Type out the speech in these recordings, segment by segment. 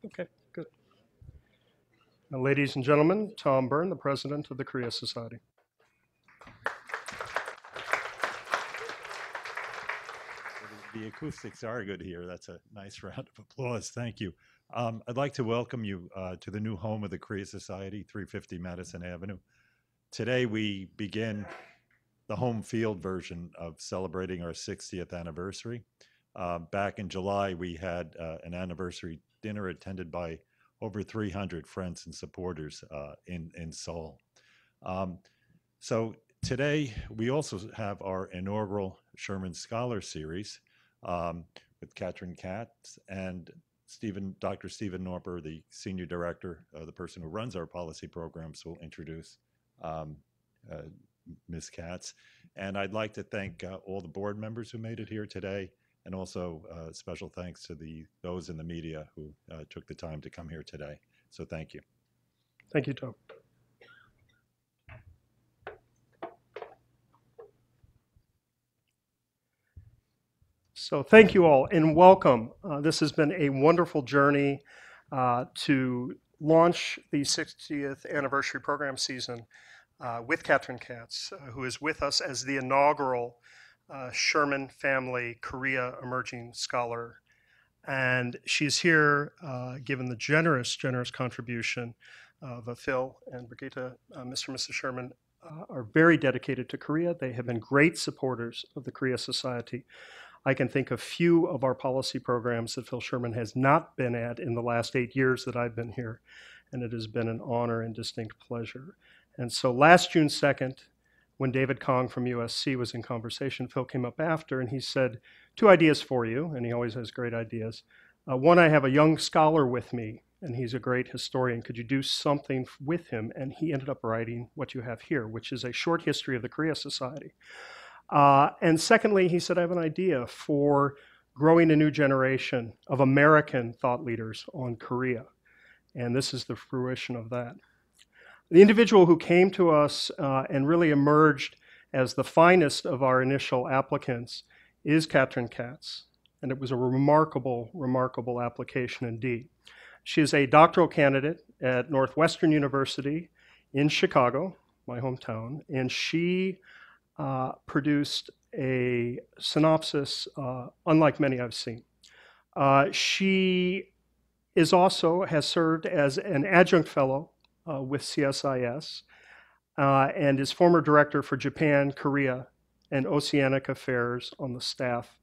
Okay, good. Now, ladies and gentlemen, Tom Byrne, the president of the Korea Society. The acoustics are good here. That's a nice round of applause. Thank you. I'd like to welcome you to the new home of the Korea Society, 350 Madison Avenue. Today we begin the home field version of celebrating our 60th anniversary. Back in July, we had an anniversary dinner attended by over 300 friends and supporters in Seoul. So today, we also have our inaugural Sherman Scholar Series with Katrin Katz and Dr. Stephen Noerper, the Senior Director, the person who runs our policy programs, will introduce Ms. Katz. And I'd like to thank all the board members who made it here today, and also special thanks to those in the media who took the time to come here today. So thank you. Thank you, Tom. So thank you all and welcome. This has been a wonderful journey to launch the 60th anniversary program season with Katrin Katz, who is with us as the inaugural Sherman Family Korea Emerging Scholar. And she's here given the generous contribution of Phil and Brigitte. Mr. and Mrs. Sherman are very dedicated to Korea. They have been great supporters of the Korea Society. I can think of few of our policy programs that Phil Sherman has not been at in the last 8 years that I've been here, and it has been an honor and distinct pleasure. And so last June 2nd, when David Kong from USC was in conversation, Phil came up after and he said, 2 ideas for you, and he always has great ideas. One, I have a young scholar with me, and he's a great historian. Could you do something with him? And he ended up writing what you have here, which is a short history of the Korea Society. And secondly, he said, I have an idea for growing a new generation of American thought leaders on Korea. And this is the fruition of that. The individual who came to us and really emerged as the finest of our initial applicants is Katrin Katz. And it was a remarkable application indeed. She is a doctoral candidate at Northwestern University in Chicago, my hometown, and she produced a synopsis unlike many I've seen. She has served as an adjunct fellow with CSIS and is former director for Japan, Korea, and Oceanic Affairs on the staff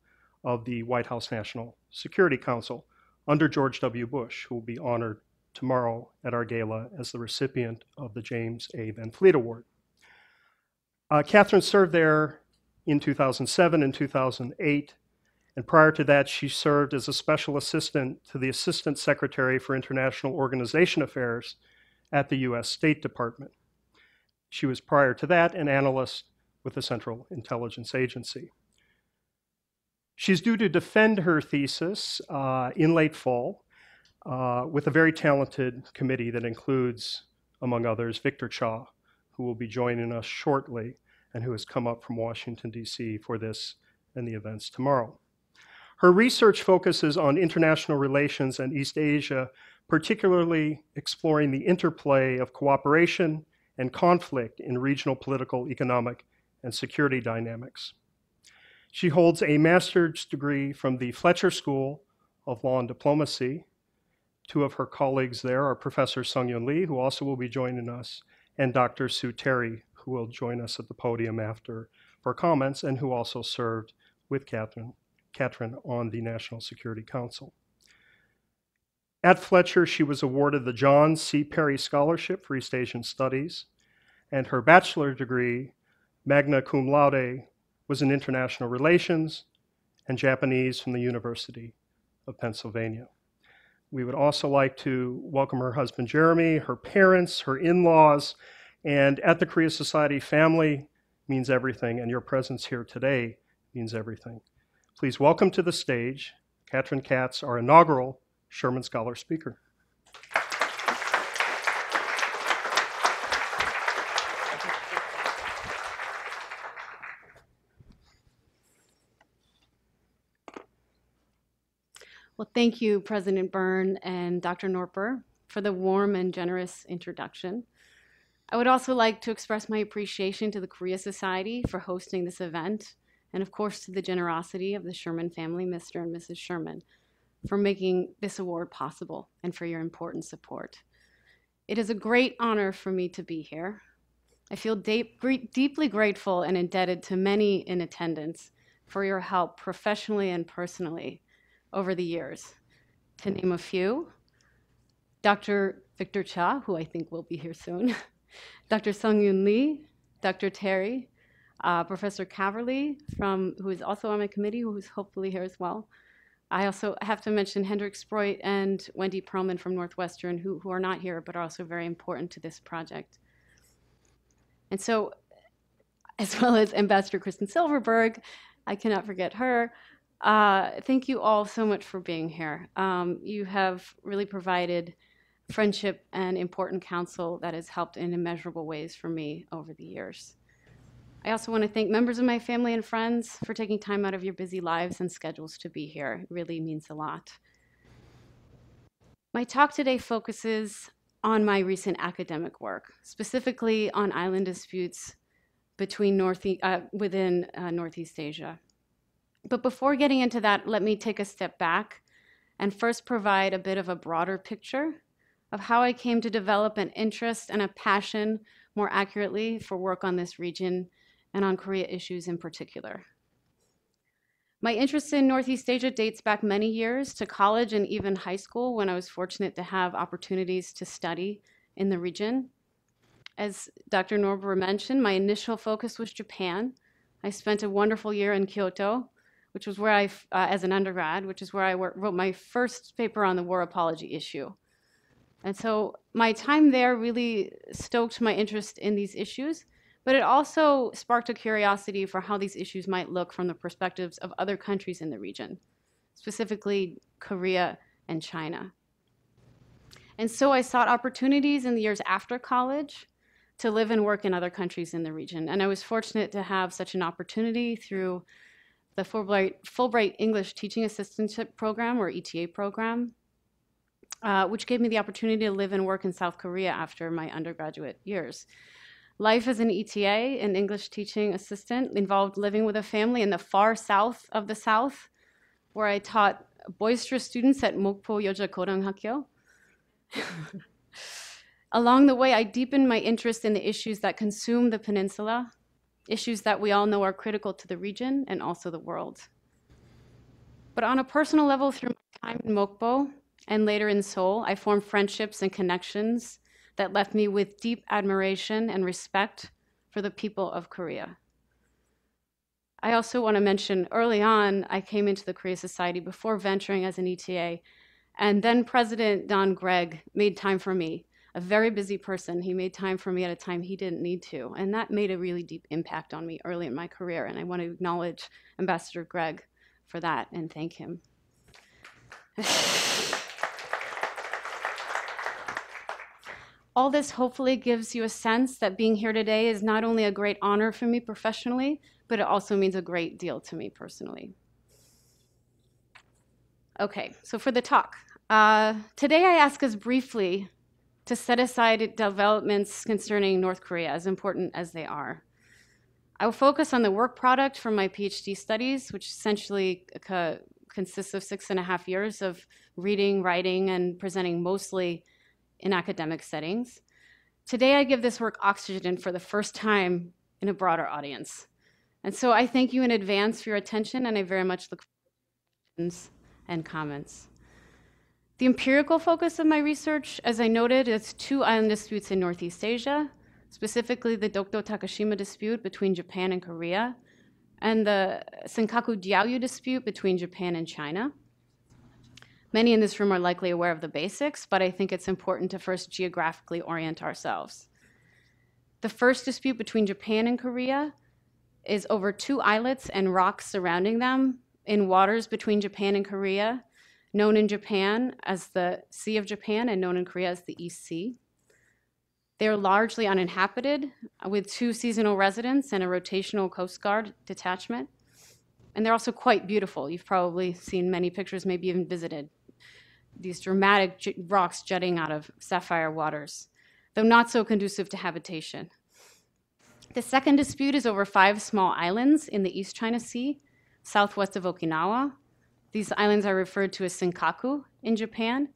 of the White House National Security Council under George W. Bush, who will be honored tomorrow at our gala as the recipient of the James A. Van Fleet Award. Katrin served there in 2007 and 2008, and prior to that, she served as a special assistant to the Assistant Secretary for International Organization Affairs at the U.S. State Department. She was prior to that an analyst with the Central Intelligence Agency. She's due to defend her thesis in late fall with a very talented committee that includes, among others, Victor Cha, who will be joining us shortly and who has come up from Washington, D.C. for this and the events tomorrow. Her research focuses on international relations and East Asia, particularly exploring the interplay of cooperation and conflict in regional political, economic, and security dynamics. She holds a master's degree from the Fletcher School of Law and Diplomacy. 2 of her colleagues there are Professor Sung-yoon Lee, who also will be joining us, and Dr. Sue Terry, who will join us at the podium after for comments, and who also served with Katrin on the National Security Council. At Fletcher, she was awarded the John C. Perry Scholarship for East Asian Studies, and her bachelor degree, magna cum laude, was in international relations and Japanese from the University of Pennsylvania. We would also like to welcome her husband, Jeremy, her parents, her in-laws, and at the Korea Society, family means everything, and your presence here today means everything. Please welcome to the stage Katrin Katz, our inaugural Sherman Scholar Speaker. Well, thank you, President Byrne and Dr. Noerper, for the warm and generous introduction. I would also like to express my appreciation to the Korea Society for hosting this event, and of course to the generosity of the Sherman family, Mr. and Mrs. Sherman, for making this award possible and for your important support. It is a great honor for me to be here. I feel deeply grateful and indebted to many in attendance for your help professionally and personally over the years. To name a few, Dr. Victor Cha, who I think will be here soon, Dr. Sung-yoon Lee, Dr. Terry, Professor Caverly, who is also on my committee, who is hopefully here as well. I also have to mention Hendrik Sproit and Wendy Perlman from Northwestern, who are not here, but are also very important to this project. And so, as well as Ambassador Kristen Silverberg, I cannot forget her. Thank you all so much for being here. You have really provided friendship and important counsel that has helped in immeasurable ways for me over the years. I also want to thank members of my family and friends for taking time out of your busy lives and schedules to be here. It really means a lot. My talk today focuses on my recent academic work, specifically on island disputes within Northeast Asia. But before getting into that, let me take a step back and first provide a bit of a broader picture of how I came to develop an interest and a passion, more accurately, for work on this region and on Korea issues in particular. My interest in Northeast Asia dates back many years to college and even high school, when I was fortunate to have opportunities to study in the region. As Dr. Noerper mentioned, my initial focus was Japan. I spent a wonderful year in Kyoto, which was where as an undergrad, which is where I wrote my first paper on the war apology issue. And so my time there really stoked my interest in these issues, but it also sparked a curiosity for how these issues might look from the perspectives of other countries in the region, specifically Korea and China. And so I sought opportunities in the years after college to live and work in other countries in the region. And I was fortunate to have such an opportunity through the Fulbright English Teaching Assistantship Program, or ETA program, which gave me the opportunity to live and work in South Korea after my undergraduate years. Life as an ETA, an English teaching assistant, involved living with a family in the far south of the South, where I taught boisterous students at Mokpo Yoja Goranghakyo. Along the way, I deepened my interest in the issues that consume the peninsula, issues that we all know are critical to the region and also the world. But on a personal level, through my time in Mokpo and later in Seoul, I formed friendships and connections that left me with deep admiration and respect for the people of Korea. I also want to mention early on, I came into the Korea Society before venturing as an ETA, and then President Don Gregg made time for me. A very busy person, he made time for me at a time he didn't need to, and that made a really deep impact on me early in my career, and I want to acknowledge Ambassador Gregg for that and thank him. All this hopefully gives you a sense that being here today is not only a great honor for me professionally, but it also means a great deal to me personally. Okay, so for the talk. Today I ask us briefly to set aside developments concerning North Korea, as important as they are. I will focus on the work product from my PhD studies, which essentially consists of 6.5 years of reading, writing, and presenting mostly in academic settings. Today, I give this work oxygen for the first time in a broader audience. And so I thank you in advance for your attention, and I very much look forward to questions and comments. The empirical focus of my research, as I noted, is 2 island disputes in Northeast Asia, specifically the Dokdo-Takashima dispute between Japan and Korea, and the Senkaku-Diaoyu dispute between Japan and China. Many in this room are likely aware of the basics, but I think it's important to first geographically orient ourselves. The first dispute between Japan and Korea is over 2 islets and rocks surrounding them in waters between Japan and Korea, known in Japan as the Sea of Japan and known in Korea as the East Sea. They are largely uninhabited, with 2 seasonal residents and a rotational Coast Guard detachment. And they're also quite beautiful. You've probably seen many pictures, maybe even visited. These dramatic rocks jutting out of sapphire waters, though not so conducive to habitation. The second dispute is over 5 small islands in the East China Sea, southwest of Okinawa. These islands are referred to as Senkaku in Japan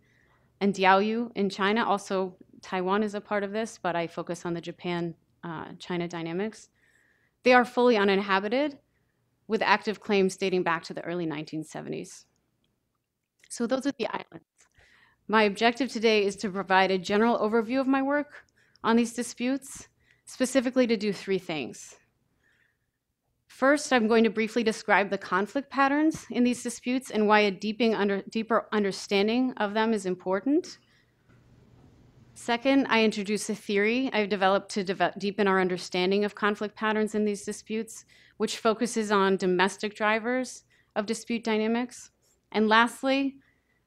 and Diaoyu in China. Also, Taiwan is a part of this, but I focus on the Japan-China dynamics. They are fully uninhabited, with active claims dating back to the early 1970s. So those are the islands. My objective today is to provide a general overview of my work on these disputes, specifically to do 3 things. First, I'm going to briefly describe the conflict patterns in these disputes and why a deeper understanding of them is important. Second, I introduce a theory I've developed to deepen our understanding of conflict patterns in these disputes, which focuses on domestic drivers of dispute dynamics. And lastly,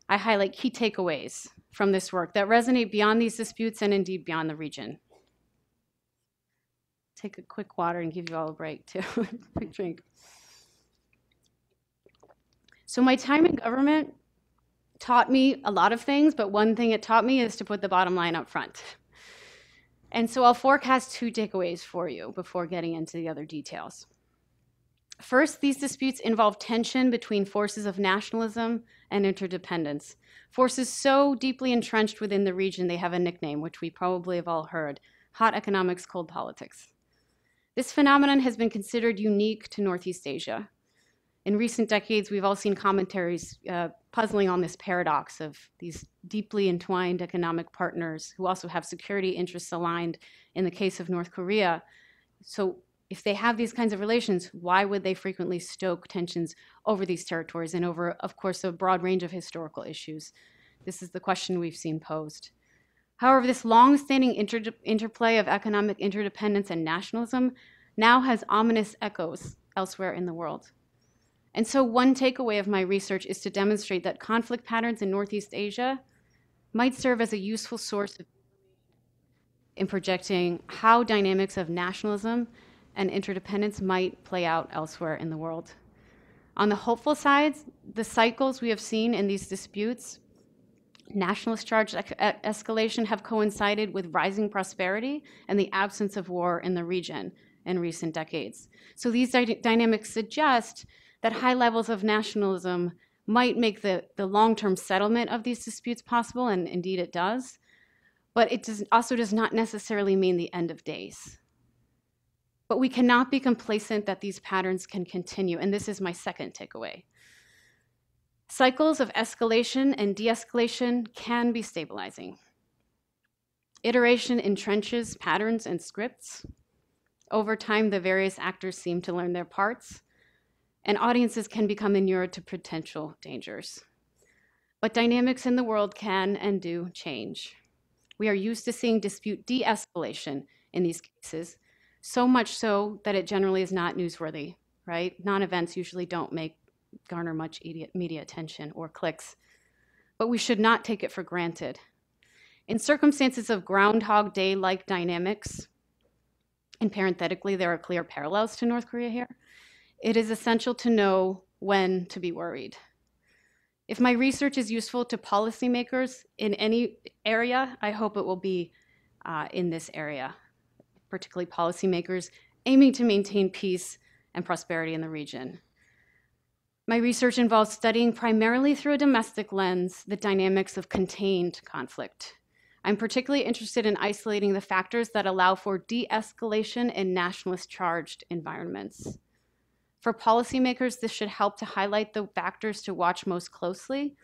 I highlight key takeaways from this work that resonate beyond these disputes and indeed beyond the region. Take a quick water and give you all a break too. Quick drink. So my time in government taught me a lot of things, but one thing it taught me is to put the bottom line up front. And so I'll forecast 2 takeaways for you before getting into the other details. First, these disputes involve tension between forces of nationalism and interdependence. Forces so deeply entrenched within the region, they have a nickname, which we probably have all heard: hot economics, cold politics. This phenomenon has been considered unique to Northeast Asia. In recent decades, we've all seen commentaries puzzling on this paradox of these deeply entwined economic partners who also have security interests aligned in the case of North Korea. So if they have these kinds of relations, why would they frequently stoke tensions over these territories and over, of course, a broad range of historical issues? This is the question we've seen posed. However, this long-standing interplay of economic interdependence and nationalism now has ominous echoes elsewhere in the world. And so one takeaway of my research is to demonstrate that conflict patterns in Northeast Asia might serve as a useful source in projecting how dynamics of nationalism and interdependence might play out elsewhere in the world. On the hopeful side, the cycles we have seen in these disputes, nationalist charge escalation, have coincided with rising prosperity and the absence of war in the region in recent decades. So these dynamics suggest that high levels of nationalism might make the long-term settlement of these disputes possible, and indeed it does, but it also does not necessarily mean the end of days. But we cannot be complacent that these patterns can continue, and this is my second takeaway. Cycles of escalation and de-escalation can be stabilizing. Iteration entrenches patterns and scripts. Over time, the various actors seem to learn their parts, and audiences can become inured to potential dangers. But dynamics in the world can and do change. We are used to seeing dispute de-escalation in these cases, so much so that it generally is not newsworthy, right? Non-events usually don't garner much media attention or clicks, but we should not take it for granted. In circumstances of Groundhog Day-like dynamics, and parenthetically, there are clear parallels to North Korea here, it is essential to know when to be worried. If my research is useful to policymakers in any area, I hope it will be in this area, particularly policymakers aiming to maintain peace and prosperity in the region. My research involves studying primarily through a domestic lens the dynamics of contained conflict. I'm particularly interested in isolating the factors that allow for de-escalation in nationalist-charged environments. For policymakers, this should help to highlight the factors to watch most closely,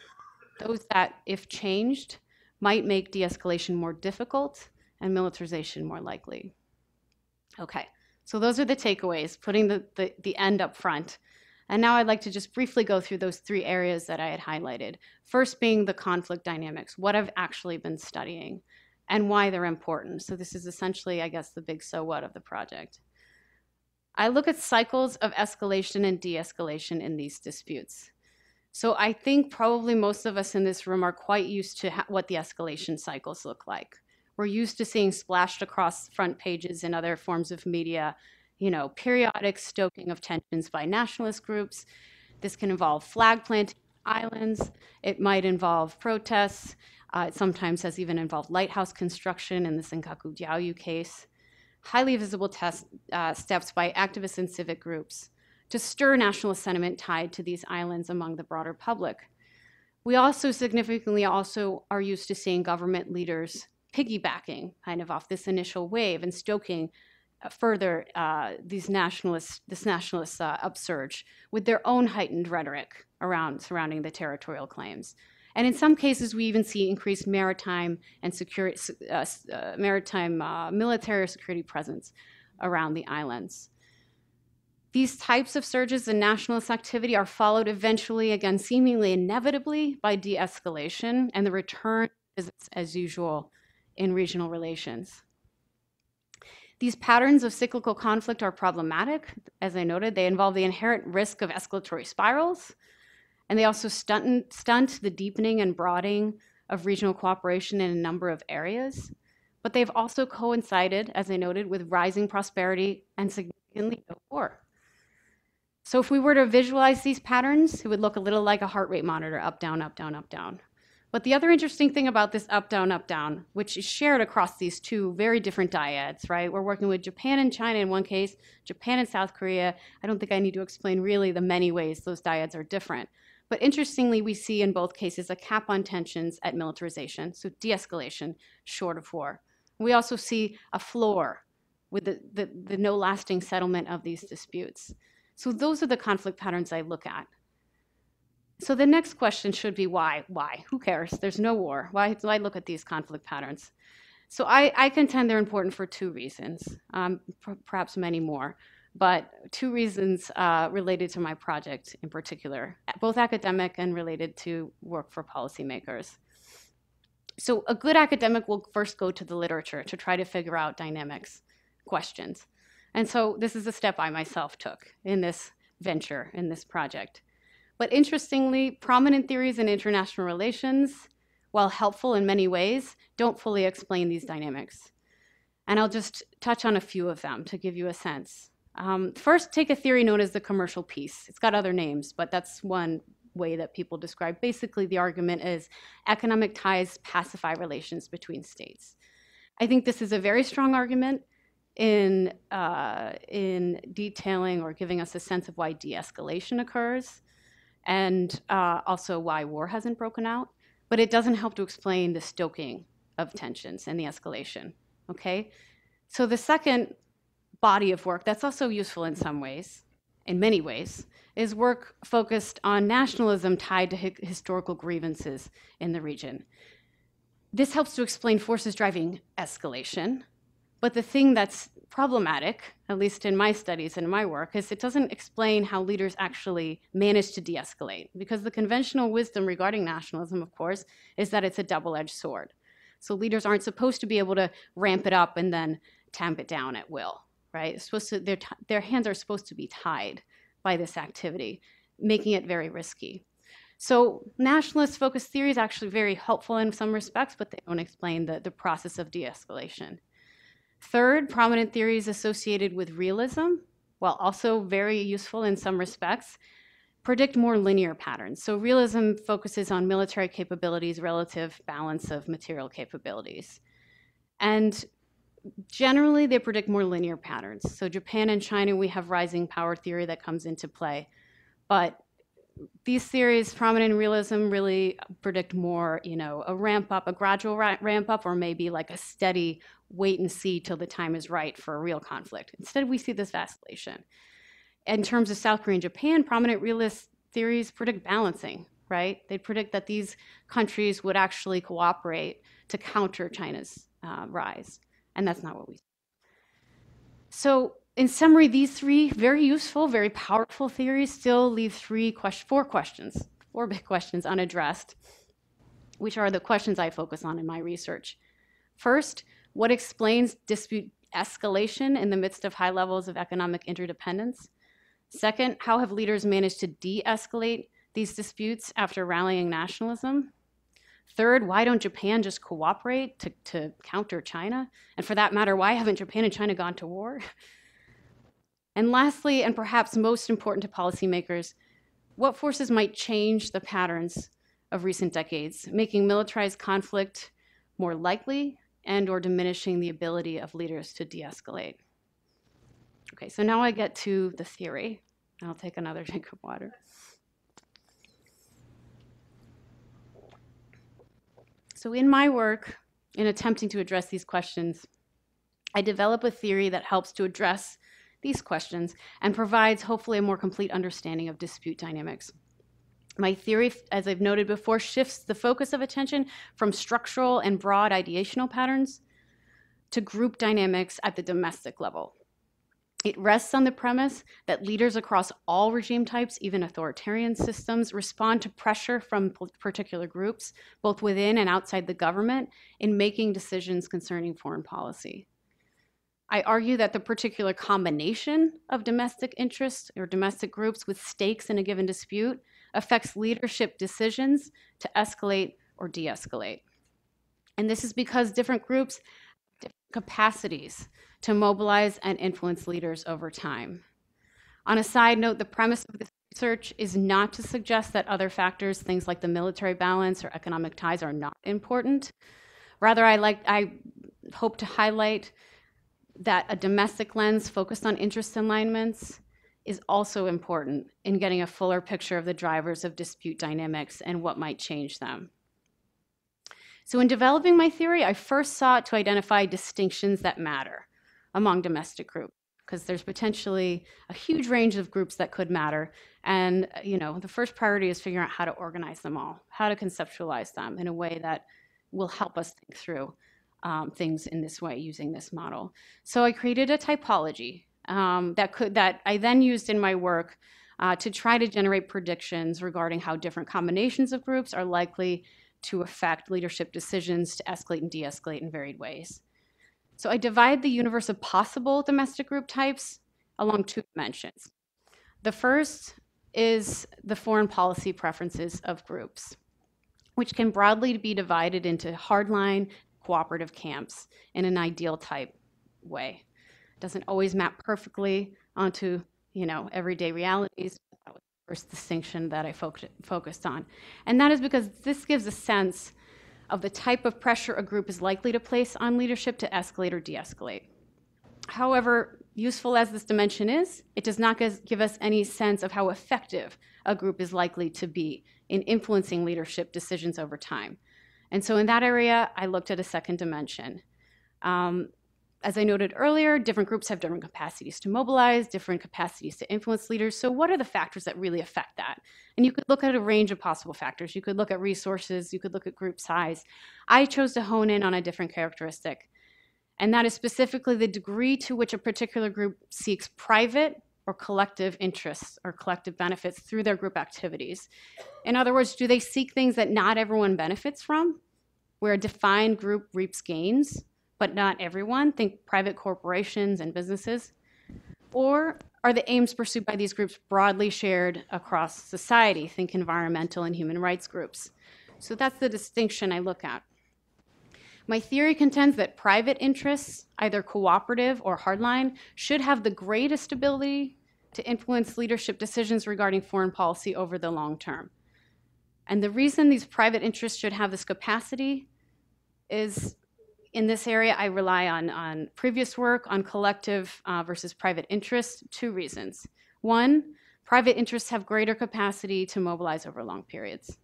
those that, if changed, might make de-escalation more difficult and militarization more likely. Okay, so those are the takeaways, putting the end up front. And now I'd like to just briefly go through those 3 areas that I had highlighted. First being the conflict dynamics, what I've actually been studying, and why they're important. So this is essentially, I guess, the big so what of the project. I look at cycles of escalation and de-escalation in these disputes. So I think probably most of us in this room are quite used to what the escalation cycles look like. We're used to seeing splashed across front pages and other forms of media periodic stoking of tensions by nationalist groups. This can involve flag planting islands. It might involve protests. It sometimes has even involved lighthouse construction in the Senkaku Diaoyu case. Highly visible steps by activists and civic groups to stir nationalist sentiment tied to these islands among the broader public. We also significantly are used to seeing government leaders piggybacking kind of off this initial wave and stoking further this nationalist upsurge with their own heightened rhetoric surrounding the territorial claims. And in some cases, we even see increased maritime and military or security presence around the islands. These types of surges in nationalist activity are followed eventually, again, seemingly inevitably, by de-escalation and the return as usual in regional relations. These patterns of cyclical conflict are problematic. As I noted, they involve the inherent risk of escalatory spirals, and they also stunt the deepening and broadening of regional cooperation in a number of areas. But they've also coincided, as I noted, with rising prosperity and significantly no war. So if we were to visualize these patterns, it would look a little like a heart rate monitor, up, down, up, down, up, down. But the other interesting thing about this up, down, which is shared across these two very different dyads, right? We're working with Japan and China in one case, Japan and South Korea. I don't think I need to explain really the many ways those dyads are different. But interestingly, we see in both cases a cap on tensions at militarization, so de-escalation short of war. We also see a floor with the no lasting settlement of these disputes. So those are the conflict patterns I look at. So the next question should be why? Why? Who cares? There's no war. Why do I look at these conflict patterns? So I contend they're important for two reasons, perhaps many more, but two reasons related to my project in particular, both academic and related to work for policymakers. So a good academic will first go to the literature to try to figure out dynamics, questions. And so this is a step I myself took in this venture, in this project. But interestingly, prominent theories in international relations, while helpful in many ways, don't fully explain these dynamics. And I'll just touch on a few of them to give you a sense. First, take a theory known as the commercial peace. It's got other names, but that's one way that people describe. Basically, the argument is economic ties pacify relations between states. I think this is a very strong argument in detailing or giving us a sense of why de-escalation occurs and also why war hasn't broken out. But it doesn't help to explain the stoking of tensions and the escalation, okay? So the second body of work that's also useful in some ways, in many ways, is work focused on nationalism tied to historical grievances in the region. This helps to explain forces driving escalation, but the thing that's problematic, at least in my studies and my work, is it doesn't explain how leaders actually manage to de-escalate, because the conventional wisdom regarding nationalism, of course, is that it's a double-edged sword. So leaders aren't supposed to be able to ramp it up and then tamp it down at will, right? It's supposed to, their hands are supposed to be tied by this activity, making it very risky. So nationalist-focused theory is actually very helpful in some respects, but they don't explain the process of de-escalation. Third, prominent theories associated with realism, while also very useful in some respects, predict more linear patterns. So realism focuses on military capabilities, relative balance of material capabilities. And generally, they predict more linear patterns. So Japan and China, we have rising power theory that comes into play. But these theories, prominent in realism, really predict more, a ramp up, a gradual ramp up, or maybe like a steady wait and see till the time is right for a real conflict. Instead, we see this vacillation. In terms of South Korea and Japan, prominent realist theories predict balancing, right? They predict that these countries would actually cooperate to counter China's rise. And that's not what we see. So in summary, these three very useful, very powerful theories still leave four big questions unaddressed, which are the questions I focus on in my research. First, what explains dispute escalation in the midst of high levels of economic interdependence? Second, how have leaders managed to de-escalate these disputes after rallying nationalism? Third, why don't Japan just cooperate to counter China? And for that matter, why haven't Japan and China gone to war? And lastly, and perhaps most important to policymakers, what forces might change the patterns of recent decades, making militarized conflict more likely and or diminishing the ability of leaders to de-escalate? Okay, so now I get to the theory. I'll take another drink of water. So in my work, in attempting to address these questions, I develop a theory that helps to address these questions and provides hopefully a more complete understanding of dispute dynamics. My theory, as I've noted before, shifts the focus of attention from structural and broad ideational patterns to group dynamics at the domestic level. It rests on the premise that leaders across all regime types, even authoritarian systems, respond to pressure from particular groups, both within and outside the government, in making decisions concerning foreign policy. I argue that the particular combination of domestic interests or domestic groups with stakes in a given dispute affects leadership decisions to escalate or de-escalate. And this is because different groups have different capacities to mobilize and influence leaders over time. On a side note, the premise of this research is not to suggest that other factors, things like the military balance or economic ties, are not important. Rather, I hope to highlight that a domestic lens focused on interest alignments is also important in getting a fuller picture of the drivers of dispute dynamics and what might change them. So in developing my theory, I first sought to identify distinctions that matter among domestic groups, because there's potentially a huge range of groups that could matter. And the first priority is figuring out how to organize them all, how to conceptualize them in a way that will help us think through things in this way using this model. So I created a typology that I then used in my work to try to generate predictions regarding how different combinations of groups are likely to affect leadership decisions to escalate and de-escalate in varied ways. So I divide the universe of possible domestic group types along two dimensions. The first is the foreign policy preferences of groups, which can broadly be divided into hardline, cooperative camps in an ideal type way. It doesn't always map perfectly onto everyday realities. That was the first distinction that I focused on. And that is because this gives a sense of the type of pressure a group is likely to place on leadership to escalate or de-escalate. However, useful as this dimension is, it does not give us any sense of how effective a group is likely to be in influencing leadership decisions over time. And so in that area, I looked at a second dimension. As I noted earlier, different groups have different capacities to mobilize, different capacities to influence leaders. So what are the factors that really affect that? And you could look at a range of possible factors. You could look at resources, you could look at group size. I chose to hone in on a different characteristic, and that is specifically the degree to which a particular group seeks private or collective interests or collective benefits through their group activities. In other words, do they seek things that not everyone benefits from, where a defined group reaps gains, but not everyone? Think private corporations and businesses. Or are the aims pursued by these groups broadly shared across society? Think environmental and human rights groups. So that's the distinction I look at. My theory contends that private interests, either cooperative or hardline, should have the greatest ability to influence leadership decisions regarding foreign policy over the long term. And the reason these private interests should have this capacity is, in this area, I rely on previous work on collective versus private interests. Two reasons. One, private interests have greater capacity to mobilize over long periods.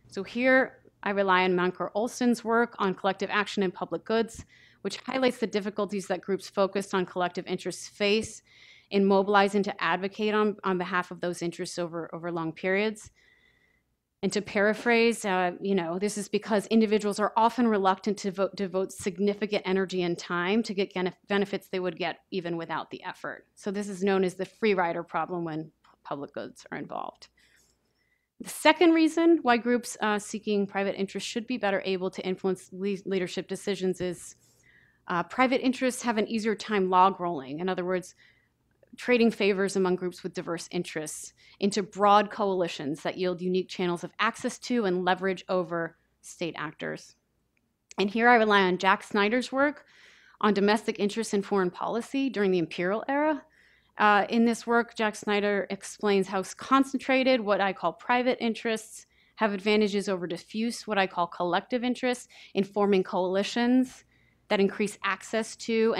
So here, I rely on Manker-Olson's work on collective action in public goods, which highlights the difficulties that groups focused on collective interests face in mobilizing to advocate on behalf of those interests over long periods. And to paraphrase, this is because individuals are often reluctant to devote significant energy and time to get benefits they would get even without the effort. So this is known as the free rider problem when public goods are involved. The second reason why groups seeking private interests should be better able to influence leadership decisions is private interests have an easier time log rolling. In other words, trading favors among groups with diverse interests into broad coalitions that yield unique channels of access to and leverage over state actors. And here I rely on Jack Snyder's work on domestic interests in foreign policy during the imperial era In this work, Jack Snyder explains how concentrated, what I call private interests, have advantages over diffuse, what I call collective interests, in forming coalitions that increase access to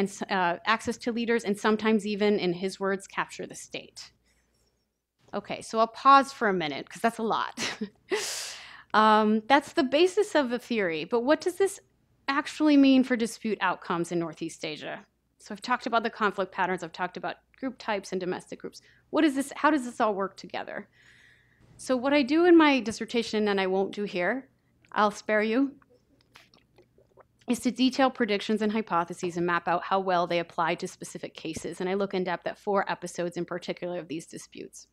leaders, and sometimes even, in his words, capture the state. Okay, so I'll pause for a minute because that's a lot. That's the basis of the theory, but what does this actually mean for dispute outcomes in Northeast Asia? So I've talked about the conflict patterns, I've talked about group types and domestic groups. What is this? How does this all work together? So what I do in my dissertation, and I won't do here, I'll spare you, is to detail predictions and hypotheses and map out how well they apply to specific cases. And I look in depth at 4 episodes in particular of these disputes.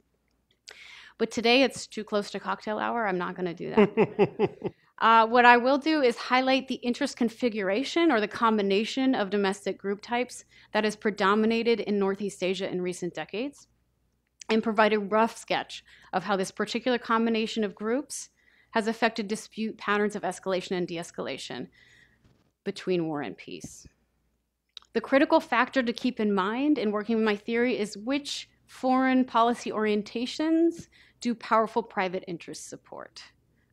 But today it's too close to cocktail hour. I'm not going to do that. What I will do is highlight the interest configuration or the combination of domestic group types that has predominated in Northeast Asia in recent decades, and provide a rough sketch of how this particular combination of groups has affected dispute patterns of escalation and de-escalation between war and peace. The critical factor to keep in mind in working with my theory is which foreign policy orientations do powerful private interests support,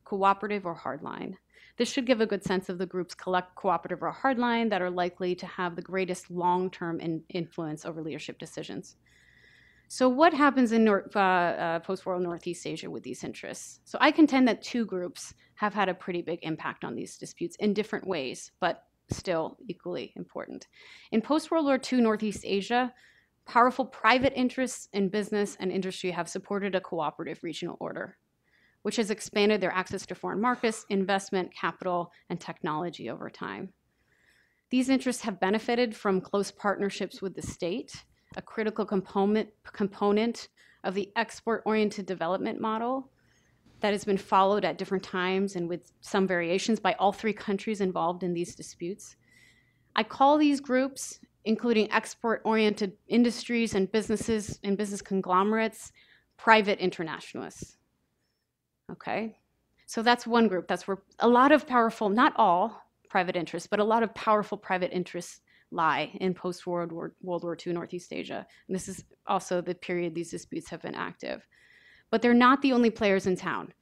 cooperative or hardline. This should give a good sense of the groups cooperative or hardline that are likely to have the greatest long-term influence over leadership decisions. So what happens in post-war Northeast Asia with these interests? So I contend that 2 groups have had a pretty big impact on these disputes in different ways, but still equally important. In post-World War II Northeast Asia, powerful private interests in business and industry have supported a cooperative regional order, which has expanded their access to foreign markets, investment, capital, and technology over time. These interests have benefited from close partnerships with the state, a critical component of the export-oriented development model that has been followed at different times and with some variations by all 3 countries involved in these disputes. I call these groups, including export-oriented industries and businesses and business conglomerates, private internationalists. Okay, so that's one group. That's where a lot of powerful, not all private interests, but a lot of powerful private interests lie in post-World War II Northeast Asia. And this is also the period these disputes have been active. But they're not the only players in town.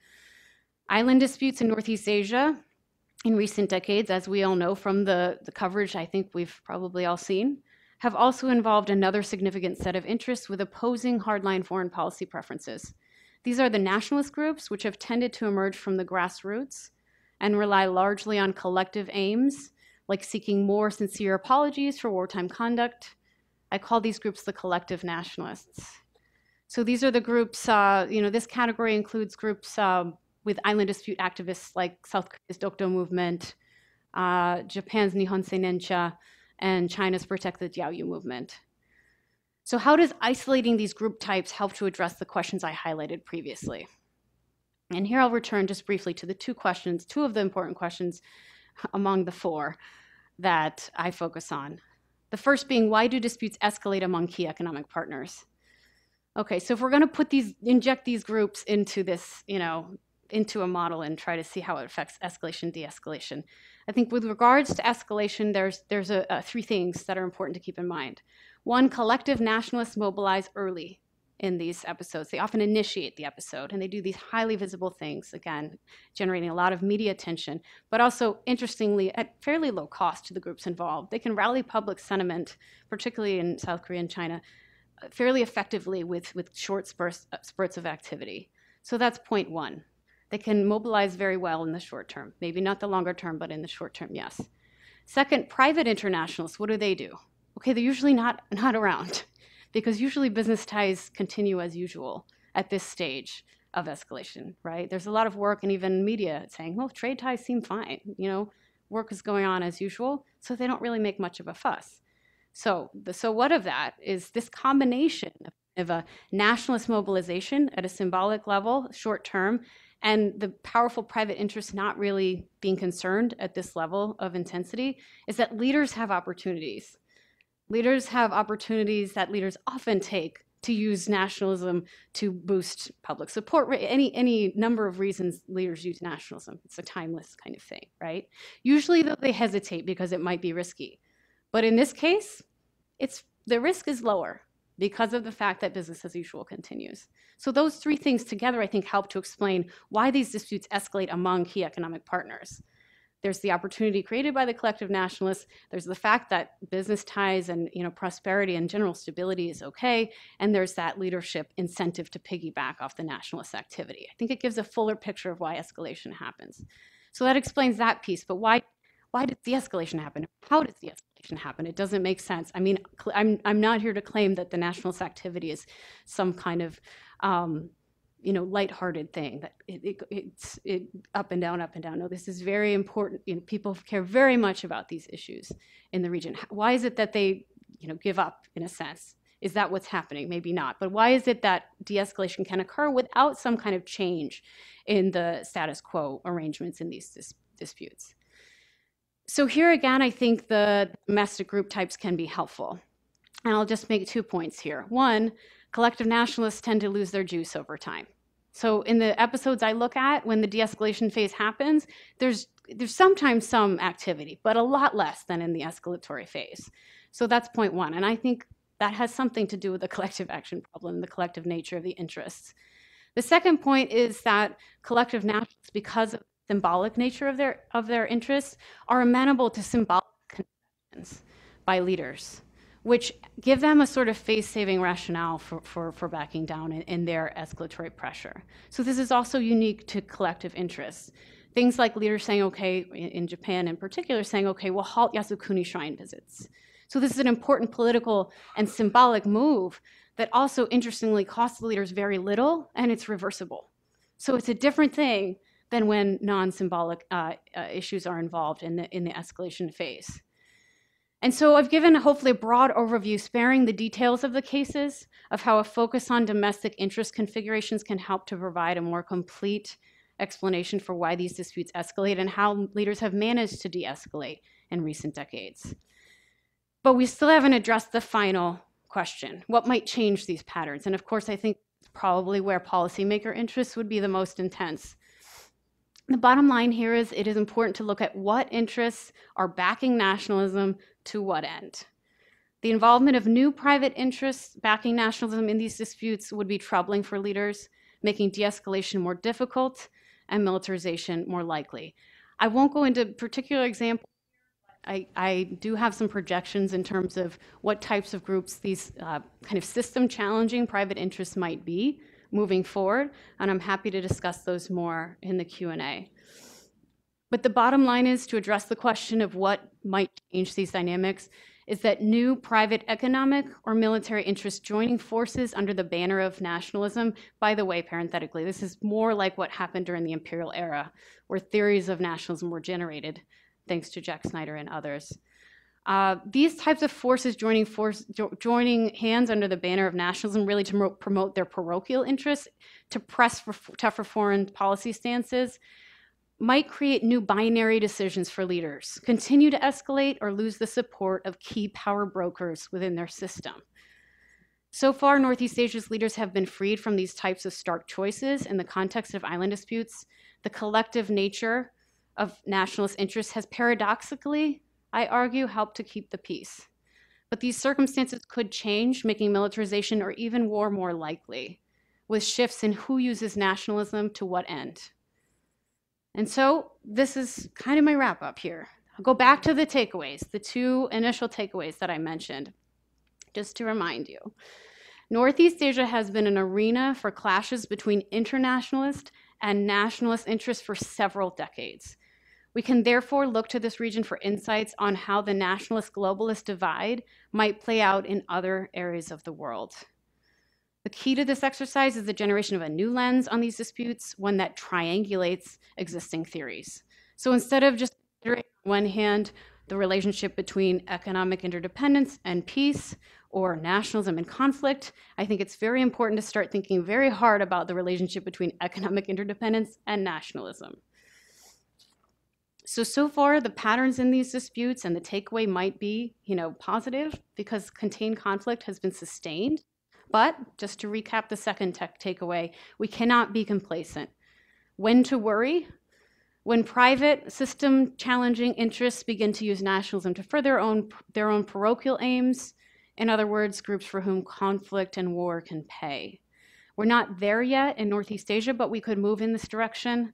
Island disputes in Northeast Asia in recent decades, as we all know from the coverage I think we've probably all seen, have also involved another significant set of interests with opposing hardline foreign policy preferences. These are the nationalist groups, which have tended to emerge from the grassroots and rely largely on collective aims, like seeking more sincere apologies for wartime conduct. I call these groups the collective nationalists. So these are the groups, this category includes groups with island dispute activists like South Korea's Dokdo movement, Japan's Nihon Seinencha, and China's Protect the Diaoyu movement. So how does isolating these group types help to address the questions I highlighted previously? And here I'll return just briefly to the 2 of the important questions among the 4 that I focus on. The first being, why do disputes escalate among key economic partners? Okay, so if we're going to inject these groups into this, into a model and try to see how it affects escalation, de-escalation, I think with regards to escalation, there's 3 things that are important to keep in mind. 1, collective nationalists mobilize early in these episodes. They often initiate the episode, and they do these highly visible things, again, generating a lot of media attention, but also, interestingly, at fairly low cost to the groups involved. They can rally public sentiment, particularly in South Korea and China, fairly effectively with short spurts of activity. So that's point 1. They can mobilize very well in the short term. Maybe not the longer term, but in the short term, yes. Second, private internationalists, what do? Okay, they're usually not around, because usually business ties continue as usual at this stage of escalation, right? There's a lot of work and even media saying, well, trade ties seem fine. Work is going on as usual, so they don't really make much of a fuss. So what of that is this combination of a nationalist mobilization at a symbolic level, short term, and the powerful private interests not really being concerned at this level of intensity, is that leaders have opportunities. Leaders have opportunities that leaders often take to use nationalism to boost public support. Any number of reasons leaders use nationalism. It's a timeless kind of thing, right? Usually, though, they hesitate because it might be risky. But in this case, the risk is lower. because of the fact that business as usual continues. So those three things together, I think, help to explain why these disputes escalate among key economic partners. There's the opportunity created by the collective nationalists. There's the fact that business ties and prosperity and general stability is okay. And there's that leadership incentive to piggyback off the nationalist activity. I think it gives a fuller picture of why escalation happens. So that explains that piece. But why did the escalation happen? How does the escalation happen? It doesn't make sense. I mean, I'm not here to claim that the nationalist activity is some kind of lighthearted thing that it's up and down, up and down. No, this is very important. People care very much about these issues in the region. Why is it that they, give up in a sense? Is that what's happening? Maybe not. But why is it that de-escalation can occur without some kind of change in the status quo arrangements in these disputes? So here again, I think the domestic group types can be helpful. And I'll just make 2 points here. One, collective nationalists tend to lose their juice over time. So in the episodes I look at, when the de-escalation phase happens, there's sometimes some activity, but a lot less than in the escalatory phase. So that's point one. And I think that has something to do with the collective action problem, the collective nature of the interests. The second point is that collective nationalists, because of the symbolic nature of their interests, are amenable to symbolic concessions by leaders, which give them a sort of face-saving rationale for backing down in their escalatory pressure. So this is also unique to collective interests. Things like leaders saying, okay, in Japan in particular, saying, okay, we'll halt Yasukuni shrine visits. So this is an important political and symbolic move that also, interestingly, costs the leaders very little, and it's reversible. So it's a different thing than when non-symbolic issues are involved in the escalation phase. And so I've given hopefully a broad overview, sparing the details of the cases, of how a focus on domestic interest configurations can help to provide a more complete explanation for why these disputes escalate and how leaders have managed to de-escalate in recent decades. But we still haven't addressed the final question: what might change these patterns? And of course, I think probably where policymaker interests would be the most intense. The bottom line here is it is important to look at what interests are backing nationalism to what end. The involvement of new private interests backing nationalism in these disputes would be troubling for leaders, making de-escalation more difficult and militarization more likely. I won't go into particular examples. I do have some projections in terms of what types of groups these kind of system-challenging private interests might be moving forward, and I'm happy to discuss those more in the Q&A. But the bottom line is, to address the question of what might change these dynamics, is that new private economic or military interests joining forces under the banner of nationalism. By the way, parenthetically, this is more like what happened during the imperial era, where theories of nationalism were generated, thanks to Jack Snyder and others. These types of forces joining hands under the banner of nationalism, really to promote their parochial interests, to press for tougher foreign policy stances, might create new binary decisions for leaders: continue to escalate or lose the support of key power brokers within their system. So far, Northeast Asia's leaders have been freed from these types of stark choices in the context of island disputes. The collective nature of nationalist interests has paradoxically, I argue, helped to keep the peace. But these circumstances could change, making militarization or even war more likely, with shifts in who uses nationalism to what end. And so this is kind of my wrap up here. I'll go back to the takeaways, the two initial takeaways that I mentioned, just to remind you. Northeast Asia has been an arena for clashes between internationalist and nationalist interests for several decades. We can therefore look to this region for insights on how the nationalist-globalist divide might play out in other areas of the world. The key to this exercise is the generation of a new lens on these disputes, one that triangulates existing theories. So instead of just considering, on one hand, the relationship between economic interdependence and peace, or nationalism and conflict, I think it's very important to start thinking very hard about the relationship between economic interdependence and nationalism. So far, the patterns in these disputes and the takeaway might be, positive, because contained conflict has been sustained. But just to recap the second takeaway, we cannot be complacent. When to worry? When private system-challenging interests begin to use nationalism to further their own parochial aims, In other words, groups for whom conflict and war can pay. We're not there yet in Northeast Asia, but we could move in this direction.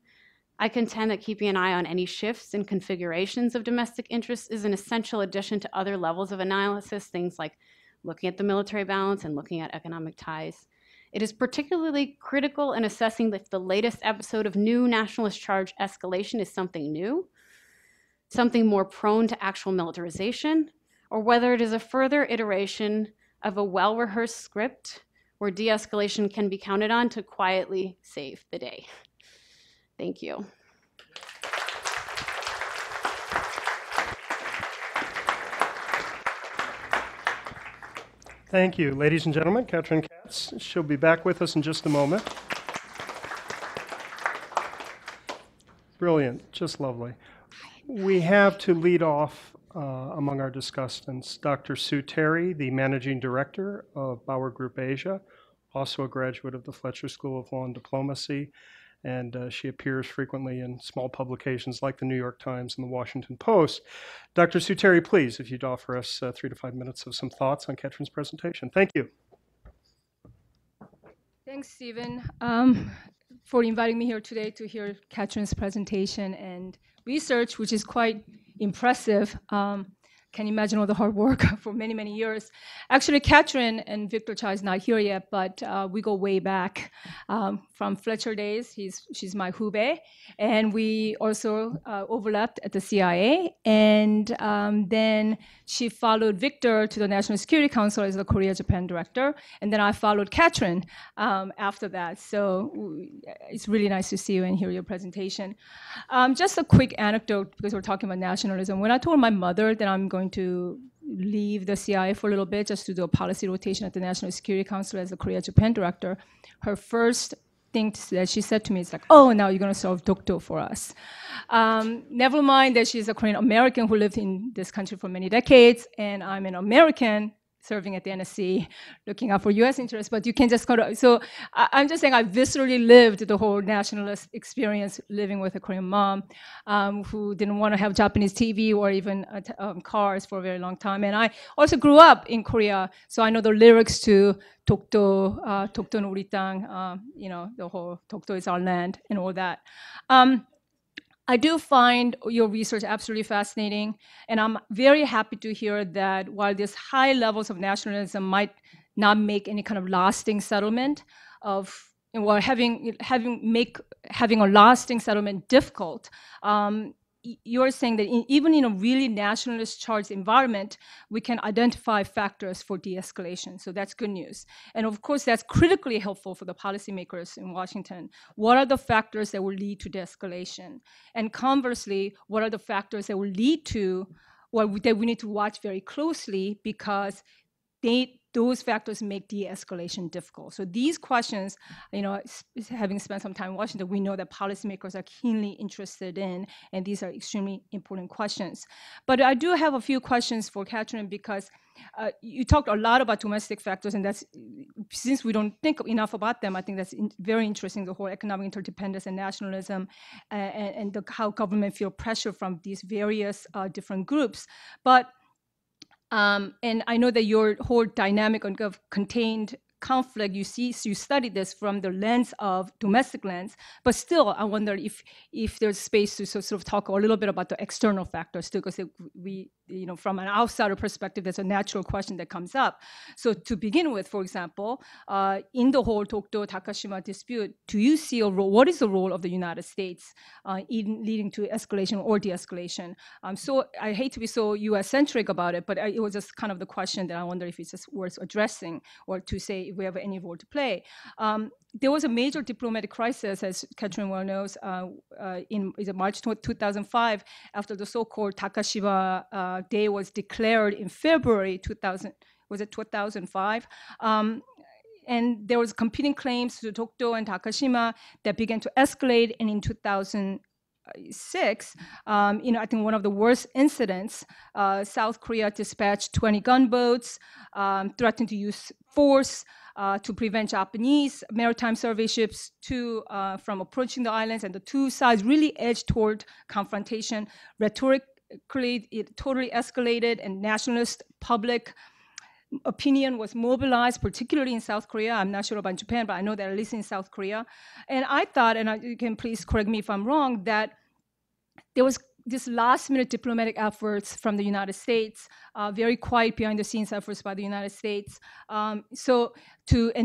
I contend that keeping an eye on any shifts and configurations of domestic interests is an essential addition to other levels of analysis, things like looking at the military balance and looking at economic ties. It is particularly critical in assessing if the latest episode of new nationalist charge escalation is something new, something more prone to actual militarization, or whether it is a further iteration of a well-rehearsed script where de-escalation can be counted on to quietly save the day. Thank you. Thank you. Ladies and gentlemen, Katrin Katz. She'll be back with us in just a moment. Brilliant, just lovely. We have to lead off among our discussants, Dr. Sue Terry, the Managing Director of BowerGroupAsia, also a graduate of the Fletcher School of Law and Diplomacy, and she appears frequently in small publications like the New York Times and the Washington Post. Dr. Sue Terry, please, if you'd offer us 3 to 5 minutes of some thoughts on Katrin's presentation. Thank you. Thanks, Stephen, for inviting me here today to hear Katrin's presentation and research, which is quite impressive. Can you imagine all the hard work for many, many years? Actually, Katrin and Victor Cha is not here yet, but we go way back from Fletcher days. She's my hube. And we also overlapped at the CIA. And then she followed Victor to the National Security Council as the Korea-Japan director. And then I followed Katrin after that. So it's really nice to see you and hear your presentation. Just a quick anecdote, because we're talking about nationalism. When I told my mother that I'm going to leave the CIA for a little bit just to do a policy rotation at the National Security Council as the Korea-Japan director, her first thing that she said to me is like, oh, now you're going to solve Dokdo for us. Never mind that she's a Korean American who lived in this country for many decades, and I'm an American serving at the NSC, looking out for US interests, but you can just go to, so I'm just saying I viscerally lived the whole nationalist experience living with a Korean mom who didn't want to have Japanese TV or even cars for a very long time. And I also grew up in Korea, so I know the lyrics to Dokdo, Dokdo는 우리 땅, you know, the whole Dokdo is our land and all that. I do find your research absolutely fascinating, and I'm very happy to hear that while these high levels of nationalism might not make any kind of lasting settlement of, or having a lasting settlement difficult, you're saying that even in a really nationalist charged environment, we can identify factors for de-escalation. So that's good news. And of course, that's critically helpful for the policymakers in Washington. What are the factors that will lead to de-escalation? And conversely, what are the factors that will lead to, or that we need to watch very closely because those factors make de-escalation difficult. So these questions, you know, having spent some time in Washington, we know that policymakers are keenly interested in, and these are extremely important questions. But I do have a few questions for Katrin because you talked a lot about domestic factors, and that's, since we don't think enough about them, I think that's very interesting, the whole economic interdependence and nationalism and how government feel pressure from these various different groups. But and I know that your whole dynamic of contained conflict, you studied this from the lens of domestic lens, but still, I wonder if there's space to sort of talk a little bit about the external factors too, because we, you know, from an outsider perspective, there's a natural question that comes up. So to begin with, for example, in the whole Dokdo-Takashima dispute, do you see a role? What is the role of the United States in leading to escalation or de-escalation? So I hate to be so U.S.-centric about it, but it was just kind of the question that I wonder if it's just worth addressing, or to say if we have any role to play. There was a major diplomatic crisis, as Katrin well knows, in March 2005, after the so-called Takashima Day was declared in February 2005? And there was competing claims to Dokdo and Takashima that began to escalate, and in 2006, you know, I think one of the worst incidents, South Korea dispatched 20 gunboats, threatened to use force to prevent Japanese maritime survey ships from approaching the islands, and the two sides really edged toward confrontation. Rhetorically, it totally escalated, and nationalist public opinion was mobilized, particularly in South Korea. I'm not sure about Japan, but I know that at least in South Korea. And I thought, and you can please correct me if I'm wrong, that there was this last-minute diplomatic efforts from the United States, very quiet behind-the-scenes efforts by the United States. And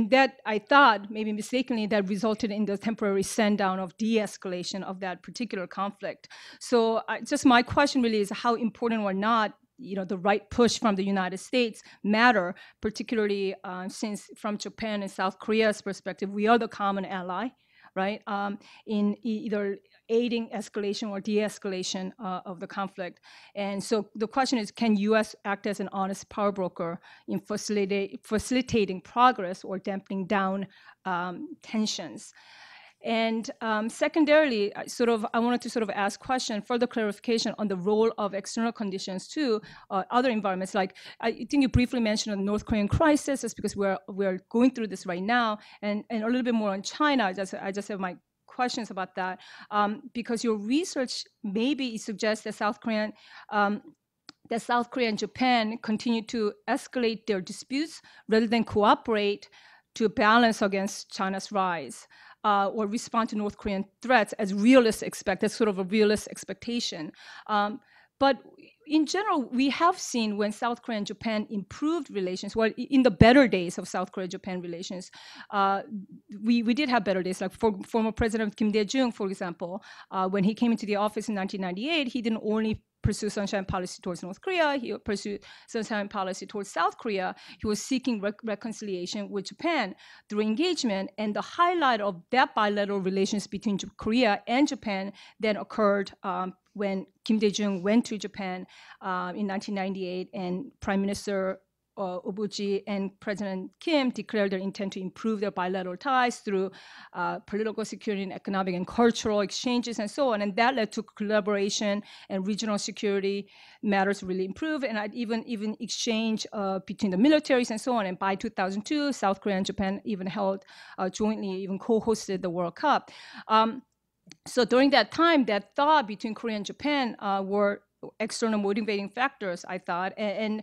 that I thought, maybe mistakenly, that resulted in the temporary send-down of de-escalation of that particular conflict. So just my question really is how important or not, the right push from the United States matter, particularly since from Japan and South Korea's perspective, we are the common ally, right, in either aiding escalation or de-escalation of the conflict. And so the question is, can U.S. act as an honest power broker in facilitating progress or dampening down tensions? And secondarily, I wanted to sort of ask question, further clarification on the role of external conditions to other environments. Like I think you briefly mentioned the North Korean crisis, just because we're going through this right now, and a little bit more on China. I just have my questions about that, because your research maybe suggests that South Korea and Japan continue to escalate their disputes rather than cooperate to balance against China's rise. Or respond to North Korean threats as realists expect. That's sort of a realist expectation. But in general, we have seen when South Korea and Japan improved relations, well, in the better days of South Korea-Japan relations, we did have better days. Like former President Kim Dae-jung, for example, when he came into the office in 1998, he didn't only pursue sunshine policy towards North Korea, he pursued sunshine policy towards South Korea. He was seeking reconciliation with Japan through engagement, and the highlight of that bilateral relations between Korea and Japan then occurred when Kim Dae-jung went to Japan in 1998, and Prime Minister Obuchi and President Kim declared their intent to improve their bilateral ties through political, security, and economic and cultural exchanges and so on. And that led to collaboration, and regional security matters really improved, and even exchange between the militaries and so on. And by 2002, South Korea and Japan even held jointly, even co-hosted the World Cup. So during that time, that thought between Korea and Japan were external motivating factors, I thought, and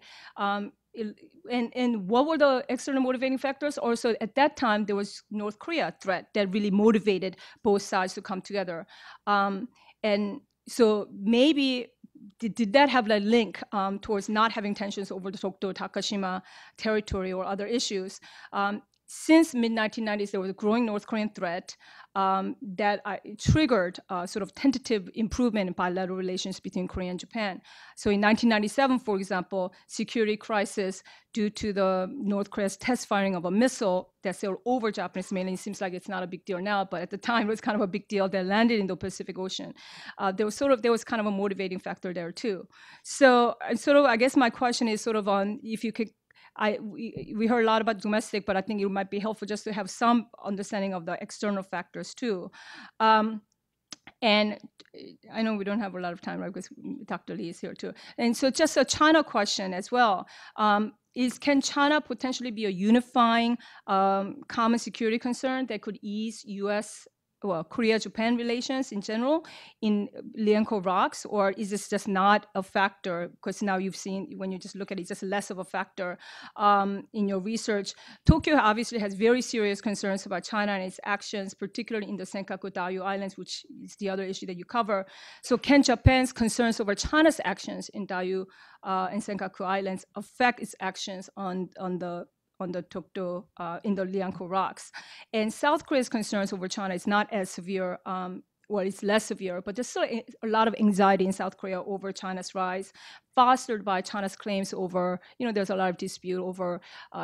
what were the external motivating factors? Also, at that time, there was North Korea threat that really motivated both sides to come together. And so maybe did that have a link towards not having tensions over the Dokdo Takashima territory or other issues? Since mid-1990s, there was a growing North Korean threat that triggered sort of tentative improvement in bilateral relations between Korea and Japan. So in 1997, for example, security crisis due to the North Korea's test firing of a missile that sailed over Japanese mainland. It seems like it's not a big deal now, but at the time it was kind of a big deal that landed in the Pacific Ocean. There was kind of a motivating factor there too. So I guess my question is sort of on if you could. We heard a lot about domestic, but I think it might be helpful just to have some understanding of the external factors too. And I know we don't have a lot of time, right, because Dr. Lee is here too. And so just a China question as well. Can China potentially be a unifying common security concern that could ease U.S., Korea-Japan relations in general in Liankou rocks, or is this just not a factor? Because now you've seen, when you just look at it, it's just less of a factor in your research. Tokyo obviously has very serious concerns about China and its actions, particularly in the Senkaku Diaoyu Islands, which is the other issue that you cover. So can Japan's concerns over China's actions in Diaoyu and Senkaku Islands affect its actions on the Dokdo, in the Liankou rocks? And South Korea's concerns over China is not as severe, it's less severe, but there's still a lot of anxiety in South Korea over China's rise, fostered by China's claims over, there's a lot of dispute over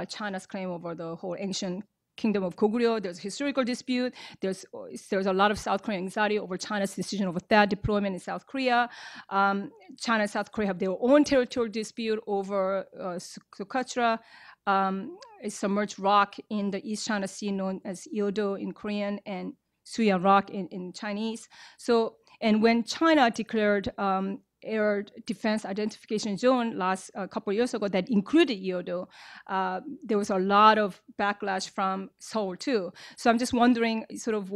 China's claim over the whole ancient kingdom of Goguryeo. There's a historical dispute. There's a lot of South Korean anxiety over China's decision over that deployment in South Korea. China and South Korea have their own territorial dispute over Socotra, a submerged rock in the East China Sea known as Yeodo in Korean and Suya Rock in Chinese. So, and when China declared air defense identification zone a couple of years ago that included Yeodo, there was a lot of backlash from Seoul too. So I'm just wondering sort of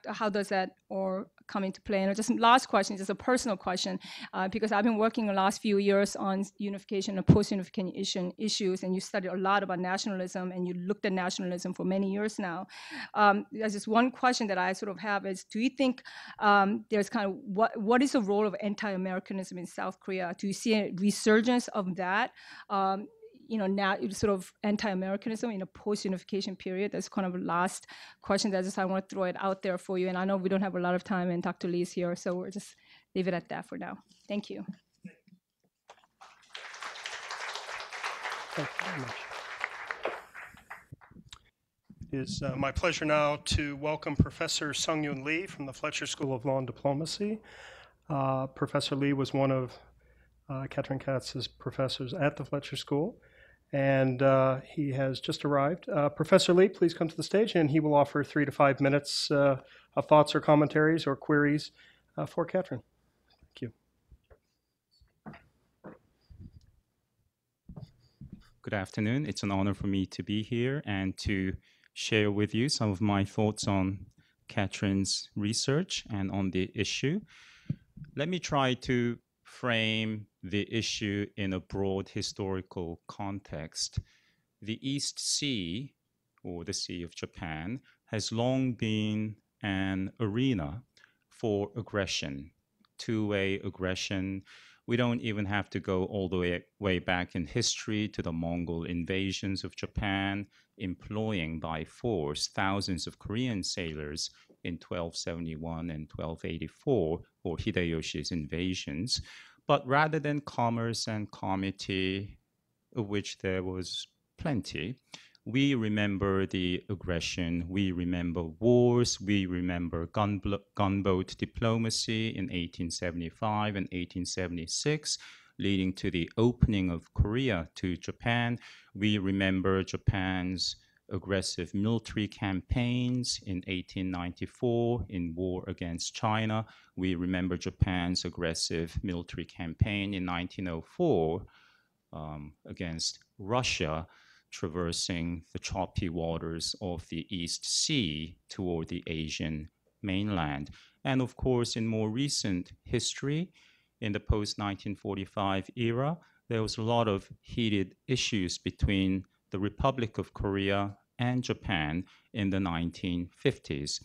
how does that, or come into play? And just last question, just a personal question, because I've been working the last few years on unification and post-unification issues, and you studied a lot about nationalism, and you looked at nationalism for many years now. There's just one question that I sort of have is, do you think there's kind of, what is the role of anti-Americanism in South Korea? Do you see a resurgence of that? Now it's sort of anti-Americanism in a post-unification period. That's kind of the last question that I want to throw it out there for you. And I know we don't have a lot of time, and Dr. Lee's here, so we'll just leave it at that for now. Thank you. Thank you very much. It is my pleasure now to welcome Professor Sung-yoon Lee from the Fletcher School of Law and Diplomacy. Professor Lee was one of Katrin Katz's professors at the Fletcher School, and he has just arrived. Professor Lee, please come to the stage, and he will offer 3 to 5 minutes of thoughts or commentaries or queries for Katrin. Thank you. Good afternoon. It's an honor for me to be here and to share with you some of my thoughts on Katrin's research and on the issue. Let me try to frame the issue in a broad historical context. The East Sea, or the Sea of Japan, has long been an arena for aggression, two-way aggression. We don't even have to go all the way back in history to the Mongol invasions of Japan, employing by force thousands of Korean sailors in 1271 and 1284, or Hideyoshi's invasions. But rather than commerce and comity, of which there was plenty, we remember the aggression, we remember wars, we remember gunboat diplomacy in 1875 and 1876, leading to the opening of Korea to Japan. We remember Japan's aggressive military campaigns in 1894 in war against China. We remember Japan's aggressive military campaign in 1904 against Russia, traversing the choppy waters of the East Sea toward the Asian mainland. And of course, in more recent history, in the post-1945 era, there was a lot of heated issues between the Republic of Korea and Japan in the 1950s.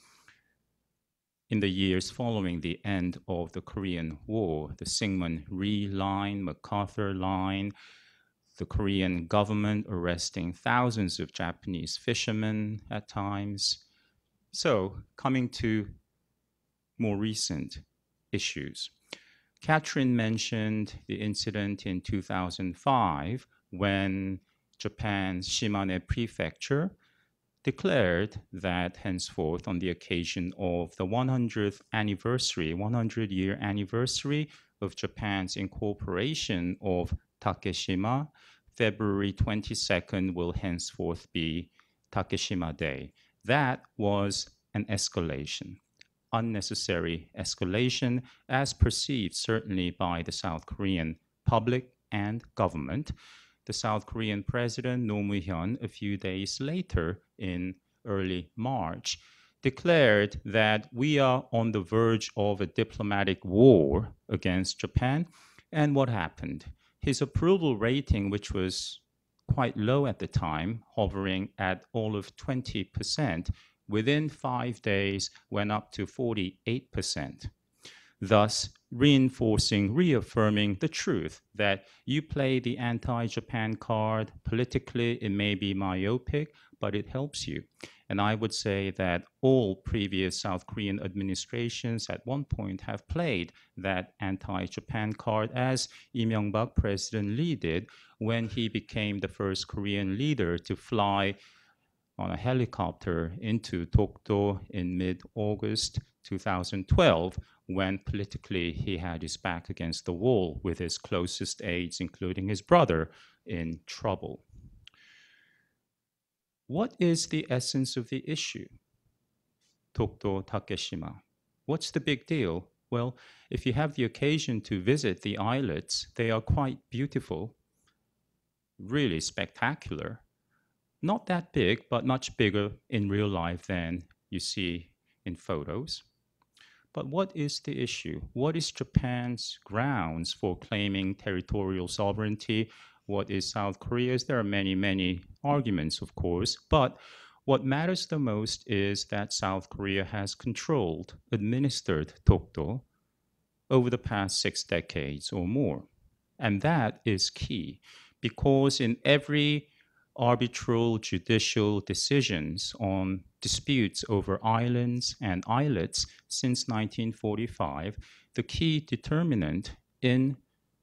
In the years following the end of the Korean War, the Syngman-Rhee line, MacArthur line, the Korean government arresting thousands of Japanese fishermen at times. So, coming to more recent issues. Katrin mentioned the incident in 2005 when Japan's Shimane prefecture declared that henceforth, on the occasion of the 100th anniversary, 100-year anniversary of Japan's incorporation of Takeshima, February 22nd will henceforth be Takeshima Day. That was an escalation, unnecessary escalation, as perceived certainly by the South Korean public and government. The South Korean president, Roh Moo-hyun, a few days later in early March, declared that we are on the verge of a diplomatic war against Japan. And what happened? His approval rating, which was quite low at the time, hovering at all of 20%, within 5 days went up to 48%. Thus, reaffirming the truth that you play the anti-Japan card. Politically, it may be myopic, but it helps you. And I would say that all previous South Korean administrations at one point have played that anti-Japan card, as Lee Myung-bak, President Lee, did when he became the first Korean leader to fly on a helicopter into Dokdo in mid-August 2012, when politically he had his back against the wall with his closest aides, including his brother, in trouble. What is the essence of the issue? Dokdo, Takeshima. What's the big deal? Well, if you have the occasion to visit the islets, they are quite beautiful, really spectacular. Not that big, but much bigger in real life than you see in photos. But what is the issue? What is Japan's grounds for claiming territorial sovereignty? What is South Korea's? There are many, many arguments, of course, but what matters the most is that South Korea has controlled, administered Dokdo over the past 6 decades or more. And that is key because in every arbitral judicial decisions on disputes over islands and islets since 1945, the key determinant in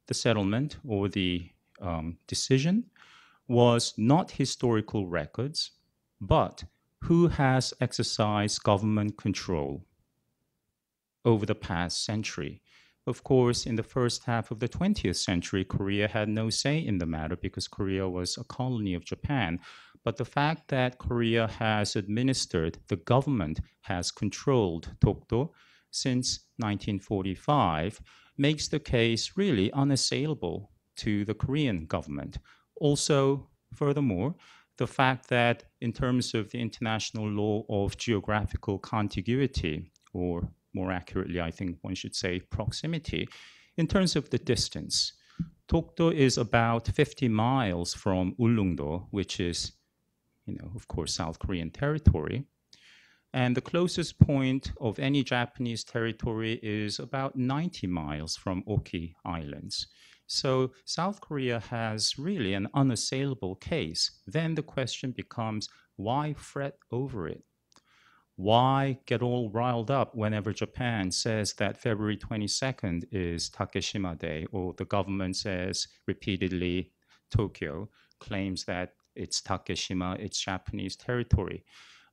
the settlement or the decision was not historical records, but who has exercised government control over the past century. Of course, in the first half of the 20th century, Korea had no say in the matter because Korea was a colony of Japan. But the fact that Korea has administered, the government has controlled Dokdo since 1945 makes the case really unassailable to the Korean government. Also, furthermore, the fact that in terms of the international law of geographical contiguity, or more accurately, I think one should say proximity, in terms of the distance, Dokdo is about 50 miles from Ulleungdo, which is, of course, South Korean territory. And the closest point of any Japanese territory is about 90 miles from Oki Islands. So South Korea has really an unassailable case. Then the question becomes, why fret over it? Why get all riled up whenever Japan says that February 22nd is Takeshima Day, or the government says repeatedly Tokyo claims that it's Takeshima, it's Japanese territory?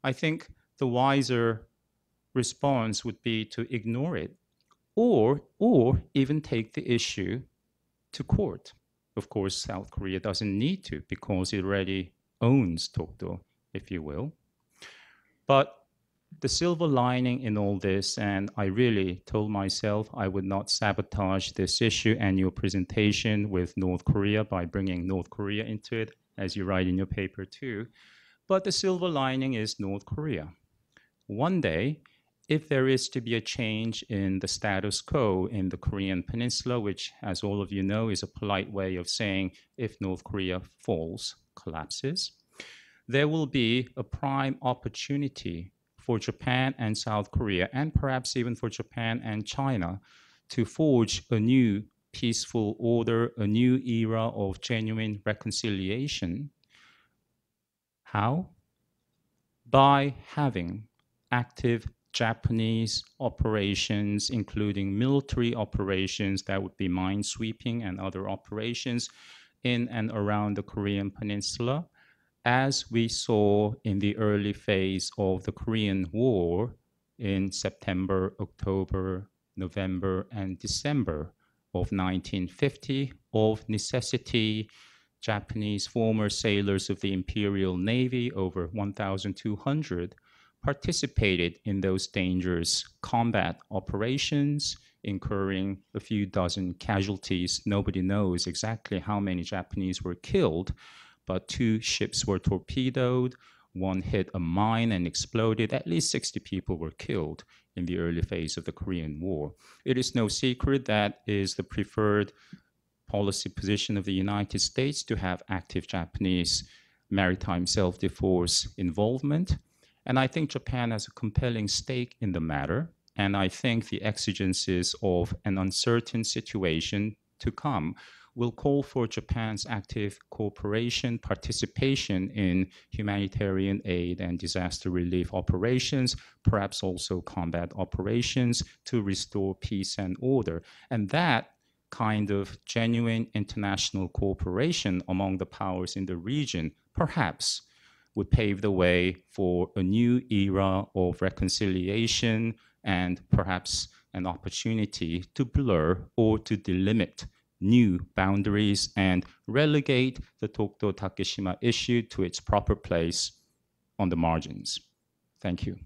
I think the wiser response would be to ignore it, or even take the issue to court. Of course, South Korea doesn't need to because it already owns Dokdo, if you will. But the silver lining in all this, and I really told myself I would not sabotage this issue and your presentation with North Korea by bringing North Korea into it, as you write in your paper too. But the silver lining is North Korea. One day, if there is to be a change in the status quo in the Korean peninsula, which, as all of you know, is a polite way of saying if North Korea falls, collapses, there will be a prime opportunity for Japan and South Korea, and perhaps even for Japan and China, to forge a new peaceful order, a new era of genuine reconciliation. How? By having active Japanese operations, including military operations, that would be minesweeping and other operations in and around the Korean peninsula, as we saw in the early phase of the Korean War in September, October, November, and December of 1950. Of necessity, Japanese former sailors of the Imperial Navy, over 1,200, participated in those dangerous combat operations, incurring a few dozen casualties. Nobody knows exactly how many Japanese were killed, but 2 ships were torpedoed, 1 hit a mine and exploded. At least 60 people were killed in the early phase of the Korean War. It is no secret that is the preferred policy position of the United States to have active Japanese maritime self-defense involvement. And I think Japan has a compelling stake in the matter. And I think the exigencies of an uncertain situation to come will call for Japan's active cooperation, participation in humanitarian aid and disaster relief operations, perhaps also combat operations to restore peace and order. And that kind of genuine international cooperation among the powers in the region perhaps would pave the way for a new era of reconciliation and perhaps an opportunity to blur or to delimit new boundaries and relegate the Dokdo-Takeshima issue to its proper place on the margins. Thank you.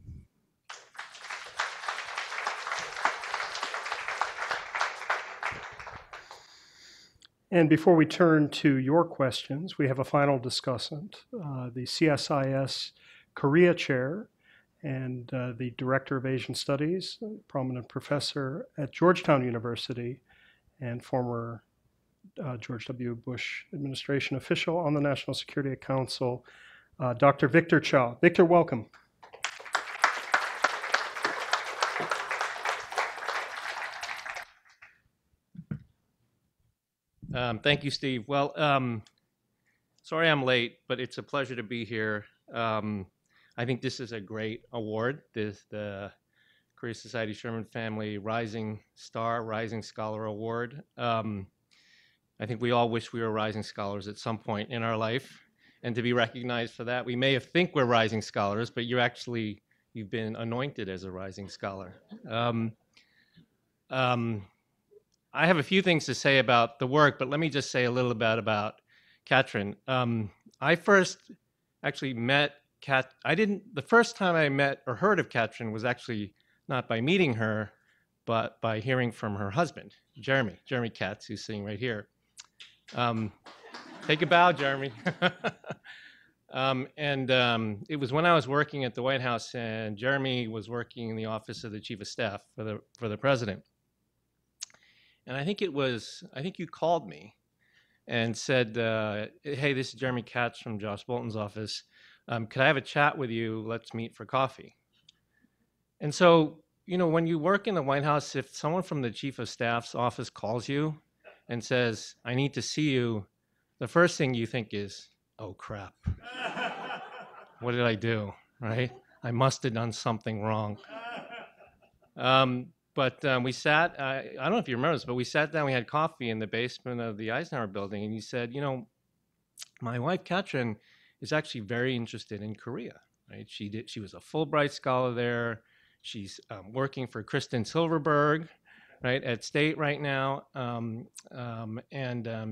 And before we turn to your questions, we have a final discussant, the CSIS Korea Chair and the Director of Asian Studies, prominent professor at Georgetown University, and former George W. Bush administration official on the National Security Council, Dr. Victor Cha. Victor, welcome. Thank you, Steve. Well, sorry I'm late, but it's a pleasure to be here. I think this is a great award, the Korea Society Sherman Family Rising Star, Rising Scholar Award. I think we all wish we were rising scholars at some point in our life, and to be recognized for that. We may think we're rising scholars, but you've been anointed as a rising scholar. I have a few things to say about the work, but let me just say a little bit about Katrin. I first actually met the first time I met or heard of Katrin was actually not by meeting her, but by hearing from her husband, Jeremy Katz, who's sitting right here. Take a bow, Jeremy. It was when I was working at the White House, and Jeremy was working in the office of the Chief of Staff for the President. And I think you called me and said, hey, this is Jeremy Katz from Josh Bolton's office. Could I have a chat with you? Let's meet for coffee. And so, when you work in the White House, if someone from the Chief of Staff's office calls you and says, I need to see you, the first thing you think is, oh, crap. What did I do, right? I must have done something wrong. But we sat, I don't know if you remember this, but we sat down, we had coffee in the basement of the Eisenhower building, and he said, my wife, Katrin, is actually very interested in Korea, right? She was a Fulbright scholar there. She's working for Kristen Silverberg, right, at State right now.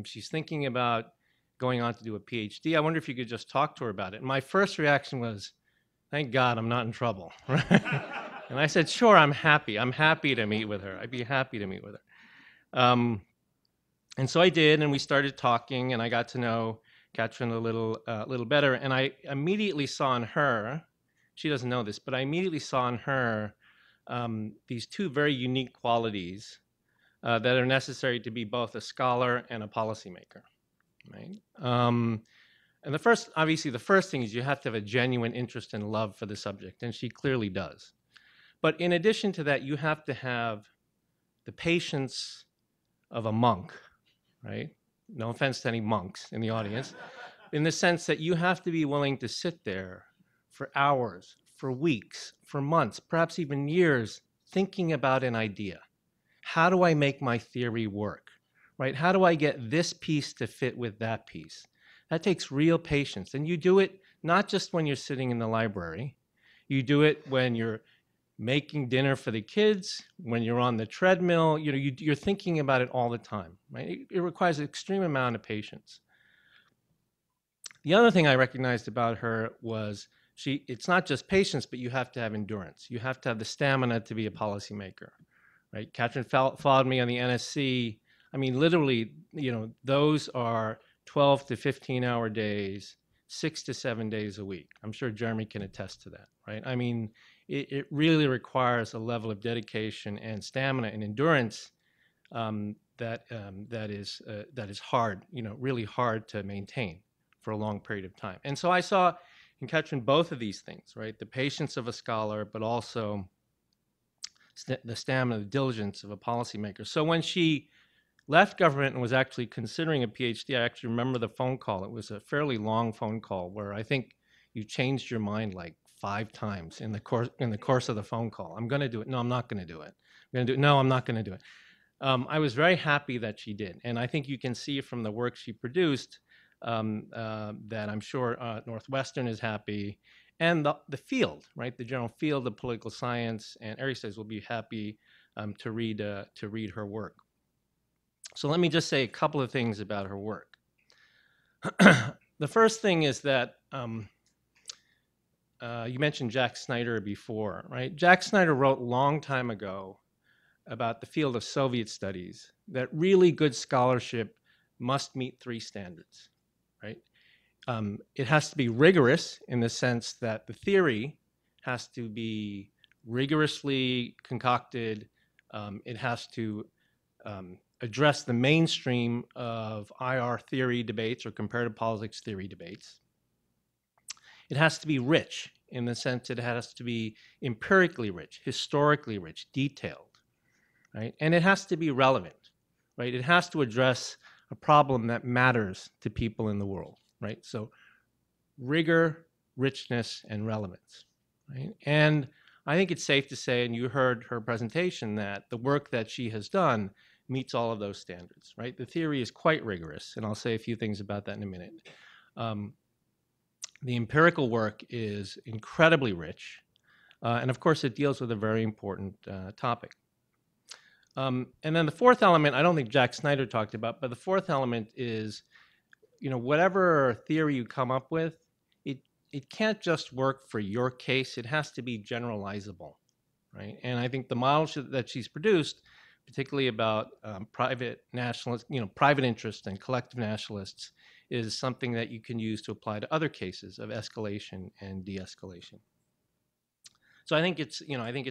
She's thinking about going on to do a PhD. I wonder if you could just talk to her about it. And my first reaction was, thank God I'm not in trouble, right? And I said, sure, I'm happy. I'm happy to meet with her. I'd be happy to meet with her. And so I did, and we started talking, and I got to know Katrin a little better. And I immediately saw in her, she doesn't know this, but I immediately saw in her these two very unique qualities that are necessary to be both a scholar and a policymaker, right? And the first thing is you have to have a genuine interest and love for the subject, and she clearly does. But in addition to that, you have to have the patience of a monk, right? No offense to any monks in the audience, in the sense that you have to be willing to sit there for hours, for weeks, for months, perhaps even years, thinking about an idea. How do I make my theory work, right? How do I get this piece to fit with that piece? That takes real patience. And you do it not just when you're sitting in the library. You do it when you're making dinner for the kids, when you're on the treadmill. You're thinking about it all the time, right? It requires an extreme amount of patience. The other thing I recognized about her was it's not just patience, but you have to have endurance. You have to have the stamina to be a policymaker, right? Katrin followed me on the NSC. I mean, literally, those are 12 to 15-hour days, 6 to 7 days a week. I'm sure Jeremy can attest to that, right? I mean, it really requires a level of dedication and stamina and endurance that is hard, really hard to maintain for a long period of time. And so I saw in Katrin both of these things, right? The patience of a scholar, but also the stamina, the diligence of a policymaker. So when she left government and was actually considering a PhD, I actually remember the phone call. It was a fairly long phone call where I think you changed your mind like 5 times in the course of the phone call. I'm going to do it. No, I'm not going to do it. I'm going to do it. No, I'm not going to do it. I was very happy that she did. And I think you can see from the work she produced that I'm sure Northwestern is happy. And the field, right? The general field of political science and area studies will be happy to read her work. So let me just say a couple of things about her work. The first thing is that you mentioned Jack Snyder before, right? Jack Snyder wrote a long time ago about the field of Soviet studies that really good scholarship must meet 3 standards, right? It has to be rigorous in the sense that the theory has to be rigorously concocted. It has to address the mainstream of IR theory debates or comparative politics theory debates. It has to be rich in the sense it has to be empirically rich, historically rich, detailed, right? And it has to be relevant, right? It has to address a problem that matters to people in the world, right? So rigor, richness, and relevance, right? And I think it's safe to say, and you heard her presentation, that the work that she has done meets all of those standards, right? The theory is quite rigorous, and I'll say a few things about that in a minute. The empirical work is incredibly rich, and of course it deals with a very important topic. And then the fourth element, I don't think Jack Snyder talked about, but the fourth element is, whatever theory you come up with, it can't just work for your case. It has to be generalizable, right? And I think the model that she's produced, particularly about private nationalists, private interests and collective nationalists, is something that you can use to apply to other cases of escalation and de-escalation. So I think it's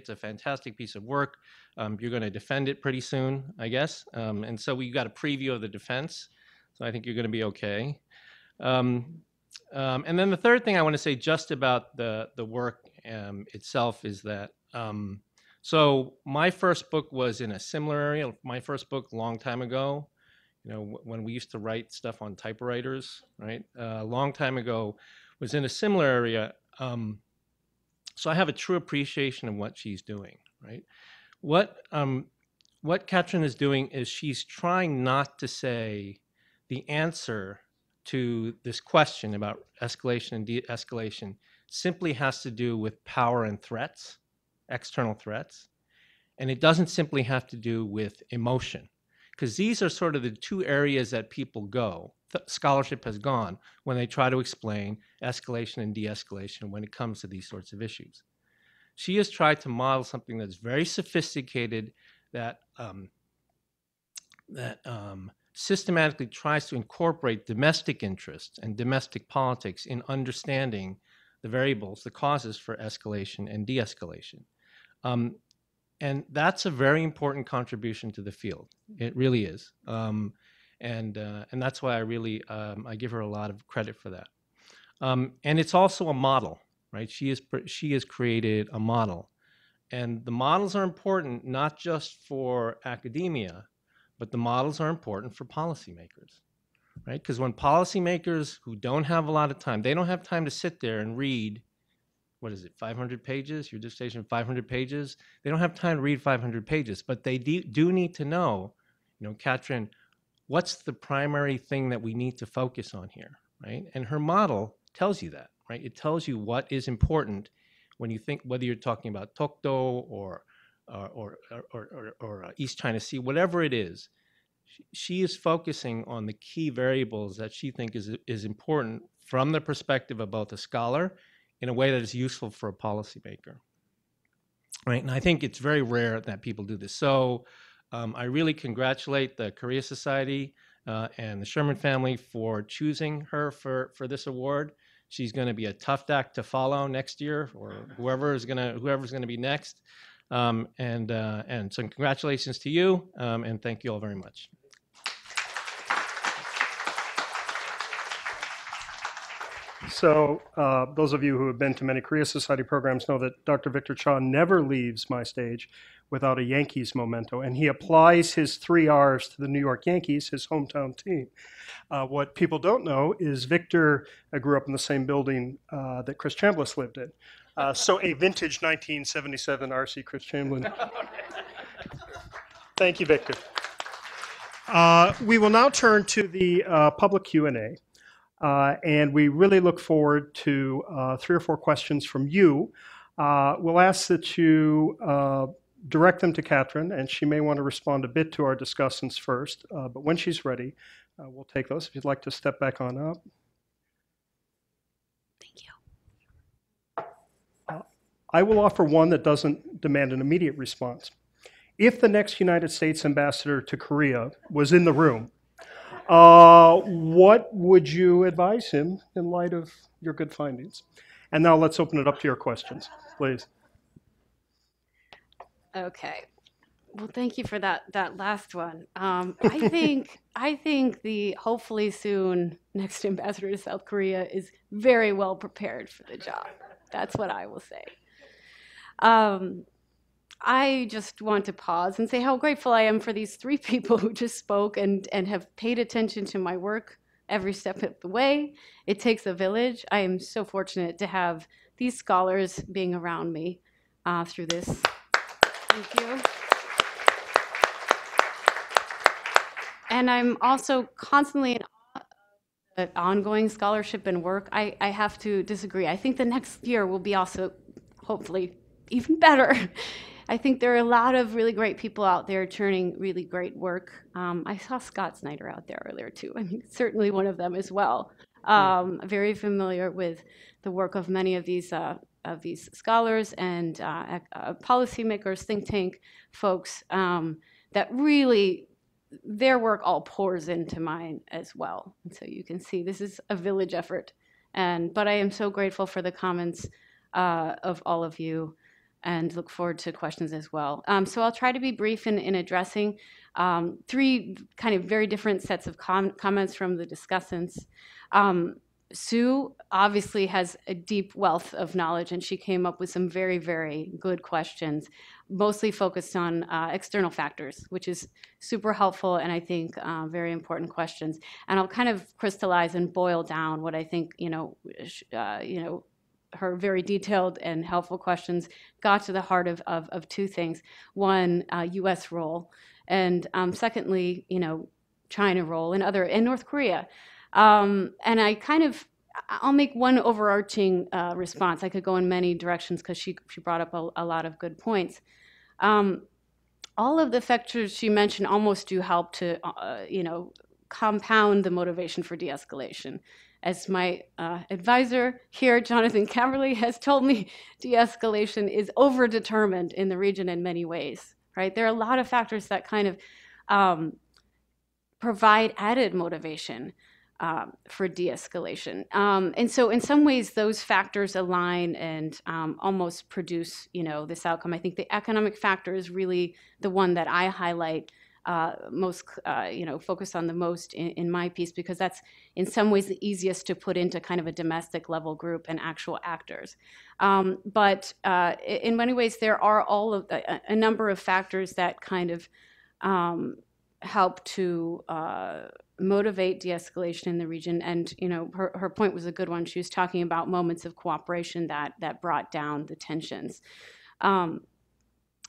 a fantastic piece of work. You're going to defend it pretty soon, I guess. And so we got a preview of the defense. So I think you're going to be okay. And then the third thing I want to say just about the work itself is that, so my first book was in a similar area. My first book a long time ago, when we used to write stuff on typewriters, right? A long time ago was in a similar area. So I have a true appreciation of what she's doing, right? What Katrin is doing is she's trying not to say the answer to this question about escalation and de-escalation simply has to do with power and threats, external threats, and it doesn't simply have to do with emotion, because these are sort of the two areas that people go, scholarship has gone, when they try to explain escalation and de-escalation when it comes to these sorts of issues. She has tried to model something that's very sophisticated, that systematically tries to incorporate domestic interests and domestic politics in understanding the variables, the causes for escalation and de-escalation. And that's a very important contribution to the field. It really is. And that's why I give her a lot of credit for that. And it's also a model, right? She has created a model. And the models are important not just for academia, but the models are important for policymakers, right? Because when policymakers who don't have a lot of time, they don't have time to sit there and read, 500 pages? Your dissertation, 500 pages? They don't have time to read 500 pages, but they do need to know, Katrin, what's the primary thing that we need to focus on here, right? And her model tells you that, right? It tells you what is important when you think, whether you're talking about Tokdo or East China Sea, whatever it is, she is focusing on the key variables that she thinks is important from the perspective of both a scholar in a way that is useful for a policymaker, right? And I think it's very rare that people do this. So I really congratulate the Korea Society and the Sherman family for choosing her for this award. She's going to be a tough act to follow next year, or whoever's going to be next. And so congratulations to you, and thank you all very much. So those of you who have been to many Korea Society programs know that Dr. Victor Cha never leaves my stage without a Yankees memento, and he applies his 3 R's to the New York Yankees, his hometown team. What people don't know is Victor grew up in the same building that Chris Chambliss lived in. So a vintage 1977 RC Chris Chambliss. Thank you, Victor. We will now turn to the public Q&A. And we really look forward to 3 or 4 questions from you. We'll ask that you direct them to Katrin, and she may want to respond a bit to our discussants first. But when she's ready, we'll take those. If you'd like to step back on up. Thank you. I will offer one that doesn't demand an immediate response. If the next United States ambassador to Korea was in the room, what would you advise him in light of your good findings? And now let's open it up to your questions, please. Okay. Well, thank you for that last one. I think the hopefully soon next ambassador to South Korea is very well prepared for the job. That's what I will say. I just want to pause and say how grateful I am for these three people who just spoke and have paid attention to my work every step of the way. It takes a village. I am so fortunate to have these scholars being around me through this. Thank you. And I'm also constantly in awe of the ongoing scholarship and work. I have to disagree. I think the next year will be also hopefully even better. I think there are a lot of really great people out there churning really great work. I saw Scott Snyder out there earlier too. I mean, certainly one of them as well. Very familiar with the work of many of these scholars and policymakers, think tank folks that really, their work all pours into mine as well. And so you can see this is a village effort. But I am so grateful for the comments of all of you and look forward to questions as well. So I'll try to be brief in addressing three kind of very different sets of comments from the discussants. Sue obviously has a deep wealth of knowledge, and she came up with some very, very good questions, mostly focused on external factors, which is super helpful and I think very important questions. And I'll kind of crystallize and boil down what I think, her very detailed and helpful questions got to the heart of two things. One, U.S. role, and secondly, China role and North Korea. And I'll make one overarching response. I could go in many directions because she brought up a lot of good points. All of the factors she mentioned almost do help to, compound the motivation for de-escalation. As my advisor here, Jonathan Camerly, has told me, de-escalation is overdetermined in the region in many ways, right? There are a lot of factors that kind of provide added motivation for de-escalation. And so in some ways, those factors align and almost produce, this outcome. I think the economic factor is really the one that I highlight most, focus on the most in my piece, because that's in some ways the easiest to put into kind of a domestic level group and actual actors. But in many ways, there are a number of factors that kind of help to motivate de-escalation in the region. And her point was a good one. She was talking about moments of cooperation that brought down the tensions.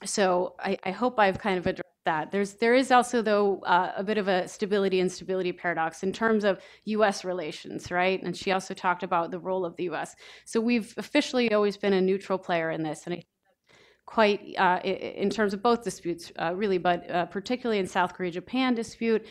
So I hope I've kind of addressed that. There is also, though, a bit of a stability paradox in terms of U.S. relations, right? And she also talked about the role of the U.S. So we've officially always been a neutral player in this, and I quite in terms of both disputes, really, but particularly in South Korea-Japan dispute,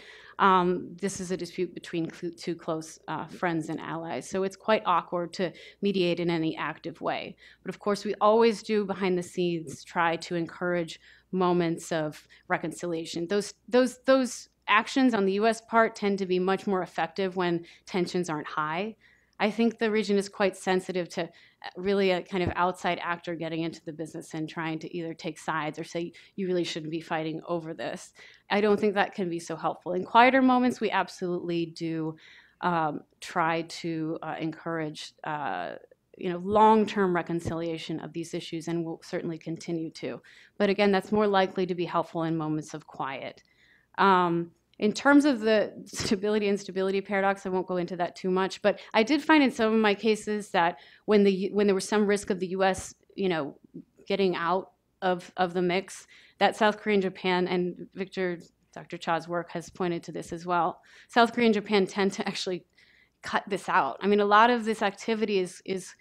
this is a dispute between two close friends and allies. So it's quite awkward to mediate in any active way. But of course, we always do behind the scenes try to encourage moments of reconciliation. Those actions on the U.S. part tend to be much more effective when tensions aren't high. I think the region is quite sensitive to really a kind of outside actor getting into the business and trying to either take sides or say, you really shouldn't be fighting over this. I don't think that can be so helpful. In quieter moments, we absolutely do try to encourage long-term reconciliation of these issues, and we'll certainly continue to. But again, that's more likely to be helpful in moments of quiet. In terms of the stability and instability paradox, I won't go into that too much, but I did find in some of my cases that when there was some risk of the U.S., getting out of the mix, that South Korea and Japan, and Dr. Cha's work has pointed to this as well, South Korea and Japan tend to actually cut this out. I mean, a lot of this activity is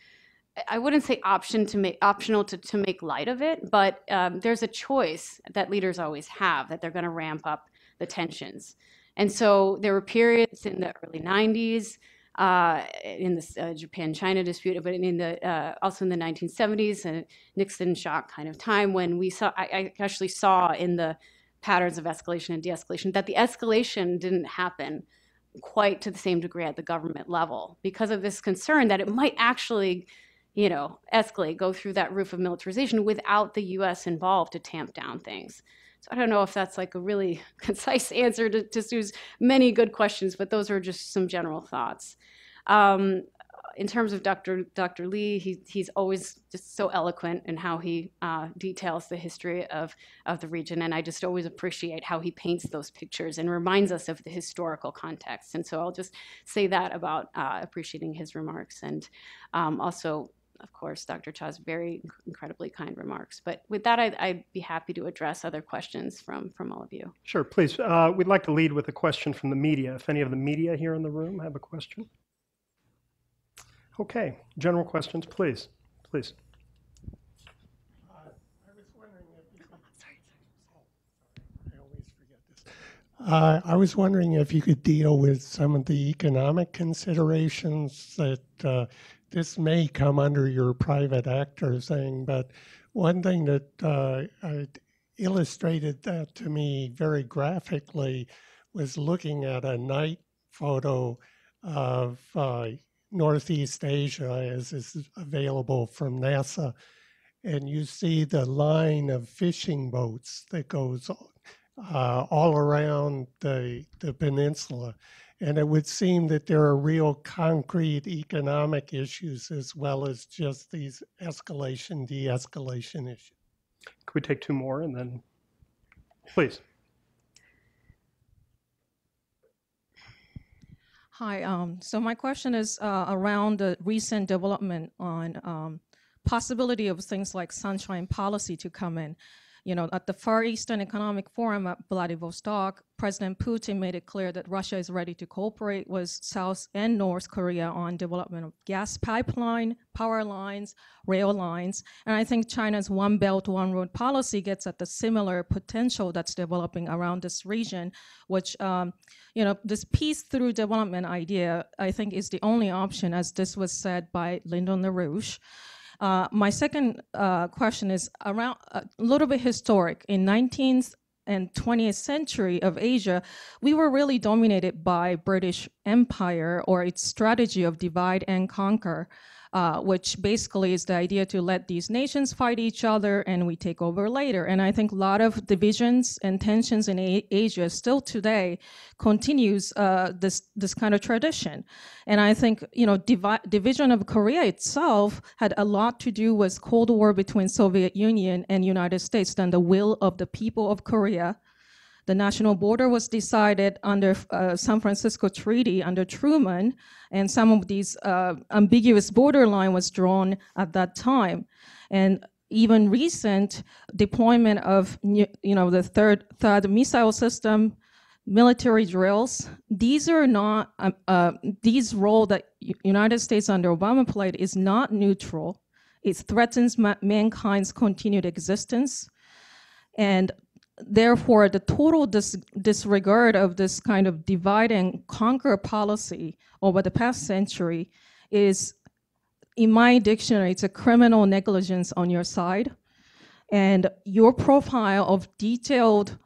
I wouldn't say optional to make light of it, but there's a choice that leaders always have that they're going to ramp up the tensions. And so there were periods in the early 90s, in the Japan-China dispute, but also in the 1970s, and Nixon shock kind of time, when I actually saw in the patterns of escalation and de-escalation that the escalation didn't happen quite to the same degree at the government level because of this concern that it might actually escalate, go through that roof of militarization without the U.S. involved to tamp down things. So I don't know if that's like a really concise answer to Sue's many good questions, but those are just some general thoughts. In terms of Dr. Lee, he's always just so eloquent in how he details the history of the region, and I just always appreciate how he paints those pictures and reminds us of the historical context. And so I'll just say that about appreciating his remarks, and also, of course, Dr. Cha's very incredibly kind remarks. But with that, I'd be happy to address other questions from all of you. Sure, please. We'd like to lead with a question from the media. If any of the media here in the room have a question. Okay, general questions, please. Please. I was wondering if you could deal with some of the economic considerations that this may come under your private actor thing, but one thing that illustrated that to me very graphically was looking at a night photo of Northeast Asia as is available from NASA, and you see the line of fishing boats that goes all around the peninsula. And it would seem that there are real concrete economic issues as well as just these escalation, de-escalation issues. Could we take two more and then, please. Hi, so my question is around the recent development on possibility of things like sunshine policy to come in. At the Far Eastern Economic Forum at Vladivostok, President Putin made it clear that Russia is ready to cooperate with South and North Korea on development of gas pipeline, power lines, rail lines. And I think China's One Belt, One Road policy gets at the similar potential that's developing around this region, which, this peace through development idea, I think is the only option, as this was said by Lyndon LaRouche. My second question is around a little bit historic. In 19th and 20th century of Asia, we were really dominated by British Empire or its strategy of divide and conquer, which basically is the idea to let these nations fight each other and we take over later. And I think a lot of divisions and tensions in Asia still today continues this kind of tradition. And I think, division of Korea itself had a lot to do with Cold War between Soviet Union and United States than the will of the people of Korea. The national border was decided under San Francisco Treaty under Truman, and some of these ambiguous borderline was drawn at that time. And even recent deployment of the third missile system, military drills, these are not, these role that United States under Obama played is not neutral. It threatens mankind's continued existence. And therefore, the total disregard of this kind of divide and conquer policy over the past century is, in my dictionary, it's a criminal negligence on your side. And your profile of detailed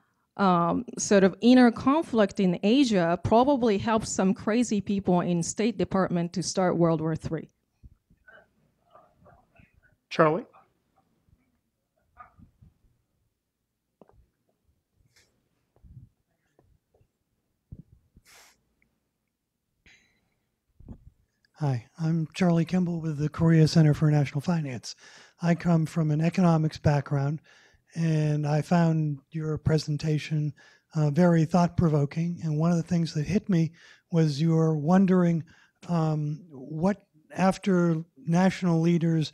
sort of inner conflict in Asia probably helps some crazy people in State Department to start World War III. Charlie? Hi, I'm Charlie Kimball with the Korea Center for National Finance. I come from an economics background, and I found your presentation very thought-provoking. And one of the things that hit me was your wondering what, after national leaders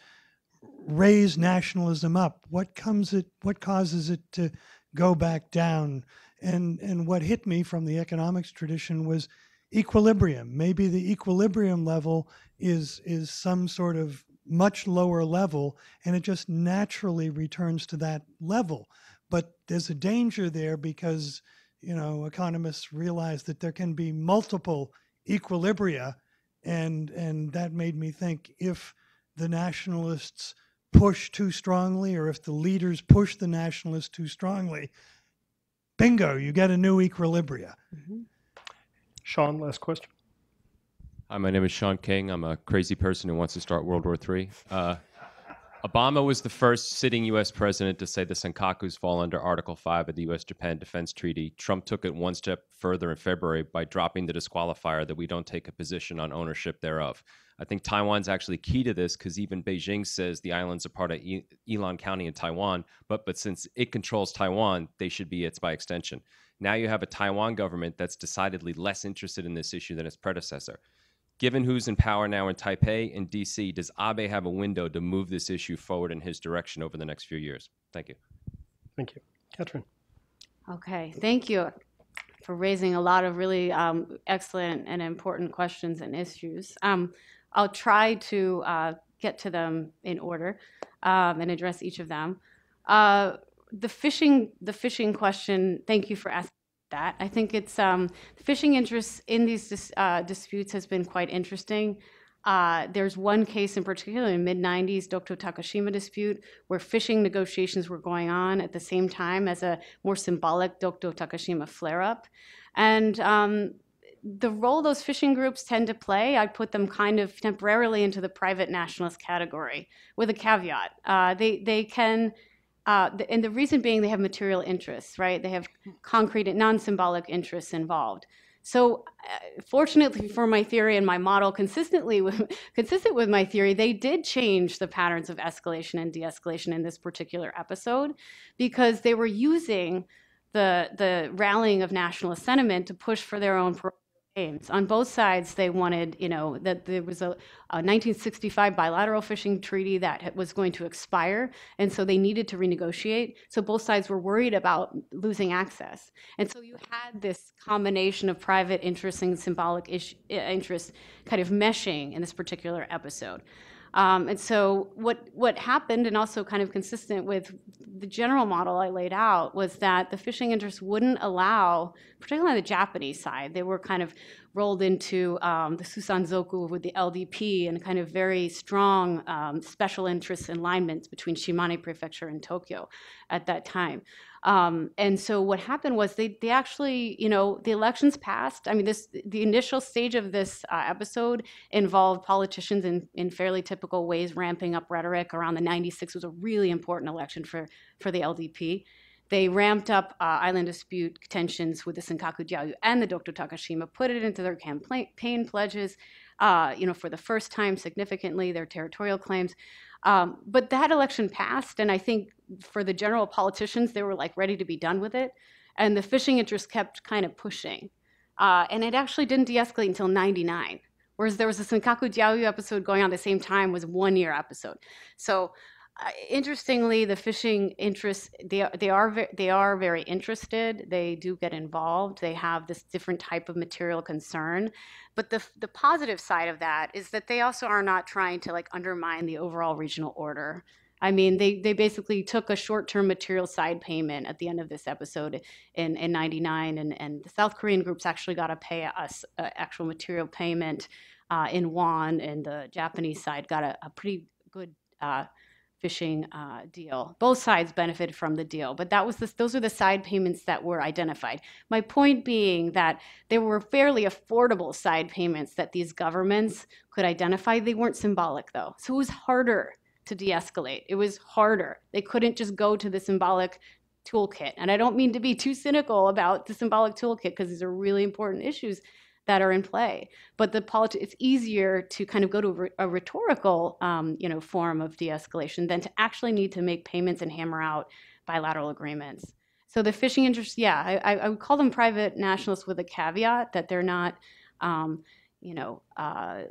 raise nationalism up, what causes it to go back down? And what hit me from the economics tradition was equilibrium. Maybe the equilibrium level is some sort of much lower level, and it just naturally returns to that level. But there's a danger there because, economists realize that there can be multiple equilibria, and that made me think if the nationalists push too strongly, or if the leaders push the nationalists too strongly, bingo, you get a new equilibria. Mm-hmm. Sean, last question. Hi, my name is Sean King. I'm a crazy person who wants to start World War III. Obama was the first sitting U.S. president to say the Senkakus fall under Article 5 of the U.S.-Japan Defense Treaty. Trump took it one step further in February by dropping the disqualifier that we don't take a position on ownership thereof. I think Taiwan's actually key to this because even Beijing says the islands are part of Ilan County in Taiwan, but since it controls Taiwan, they should be its by extension. Now you have a Taiwan government that's decidedly less interested in this issue than its predecessor. Given who's in power now in Taipei and DC, does Abe have a window to move this issue forward in his direction over the next few years? Thank you. Thank you. Katrin. Okay, thank you for raising a lot of really excellent and important questions and issues. I'll try to get to them in order and address each of them. The fishing question, thank you for asking that. I think it's fishing interests in these disputes has been quite interesting. There's one case in particular in the mid-90s, Dokdo Takashima dispute, where fishing negotiations were going on at the same time as a more symbolic Dokdo Takashima flare-up. And the role those fishing groups tend to play, I put them kind of temporarily into the private nationalist category with a caveat. They can, and the reason being they have material interests, right? They have concrete and non-symbolic interests involved. So fortunately for my theory and my model, consistent with my theory, they did change the patterns of escalation and de-escalation in this particular episode because they were using the rallying of nationalist sentiment to push for their own aims. On both sides, they wanted, that there was a 1965 bilateral fishing treaty that was going to expire, and so they needed to renegotiate. So both sides were worried about losing access. And so you had this combination of private interests and symbolic interests kind of meshing in this particular episode. And so what happened, and also kind of consistent with the general model I laid out, was that the fishing interests wouldn't allow, particularly on the Japanese side, they were kind of rolled into the Susanzoku with the LDP and kind of very strong special interest alignments between Shimane Prefecture and Tokyo at that time. And so what happened was they actually, the elections passed. I mean, the initial stage of this episode involved politicians in fairly typical ways ramping up rhetoric. Around the 96 was a really important election for the LDP. They ramped up island dispute tensions with the Senkaku Diaoyu and the Dokdo Takashima, put it into their campaign pledges, for the first time significantly, their territorial claims. But that election passed, and I think for the general politicians, they were like ready to be done with it. And the fishing interests kept kind of pushing. And it actually didn't de-escalate until 99. Whereas there was a Senkaku Diaoyu episode going on at the same time, was a 1-year episode. So interestingly, the fishing interests, they are very interested. They do get involved. They have this different type of material concern. But the positive side of that is that they also are not trying to undermine the overall regional order. I mean, they basically took a short-term material side payment at the end of this episode in 99, and the South Korean groups actually got to pay us actual material payment in won, and the Japanese side got a pretty good fishing deal. Both sides benefited from the deal, but those are the side payments that were identified. My point being that there were fairly affordable side payments that these governments could identify. They weren't symbolic though, so it was harder to de-escalate. It was harder. They couldn't just go to the symbolic toolkit. And I don't mean to be too cynical about the symbolic toolkit because these are really important issues that are in play. But it's easier to kind of go to a rhetorical form of de-escalation than to actually need to make payments and hammer out bilateral agreements. So the fishing interests, I would call them private nationalists with a caveat that they're not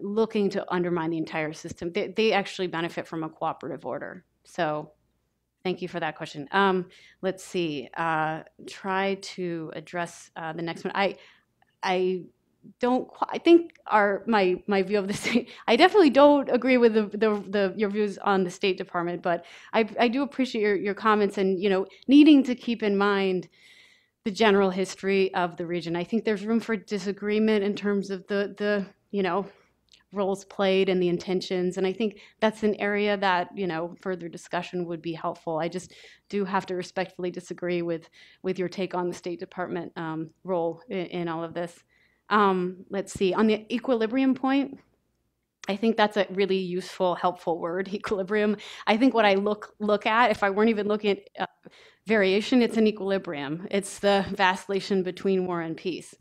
looking to undermine the entire system. They actually benefit from a cooperative order. So thank you for that question. Let's see, try to address the next one. I think my view of this, I definitely don't agree with your views on the State Department, but I do appreciate your comments and needing to keep in mind the general history of the region. I think there's room for disagreement in terms of the roles played and the intentions, and I think that's an area that further discussion would be helpful. I just do have to respectfully disagree with your take on the State Department role in all of this. Let's see, on the equilibrium point, I think that's a really useful, helpful word, equilibrium. I think what I look at, if I weren't even looking at variation, it's an equilibrium. It's the vacillation between war and peace.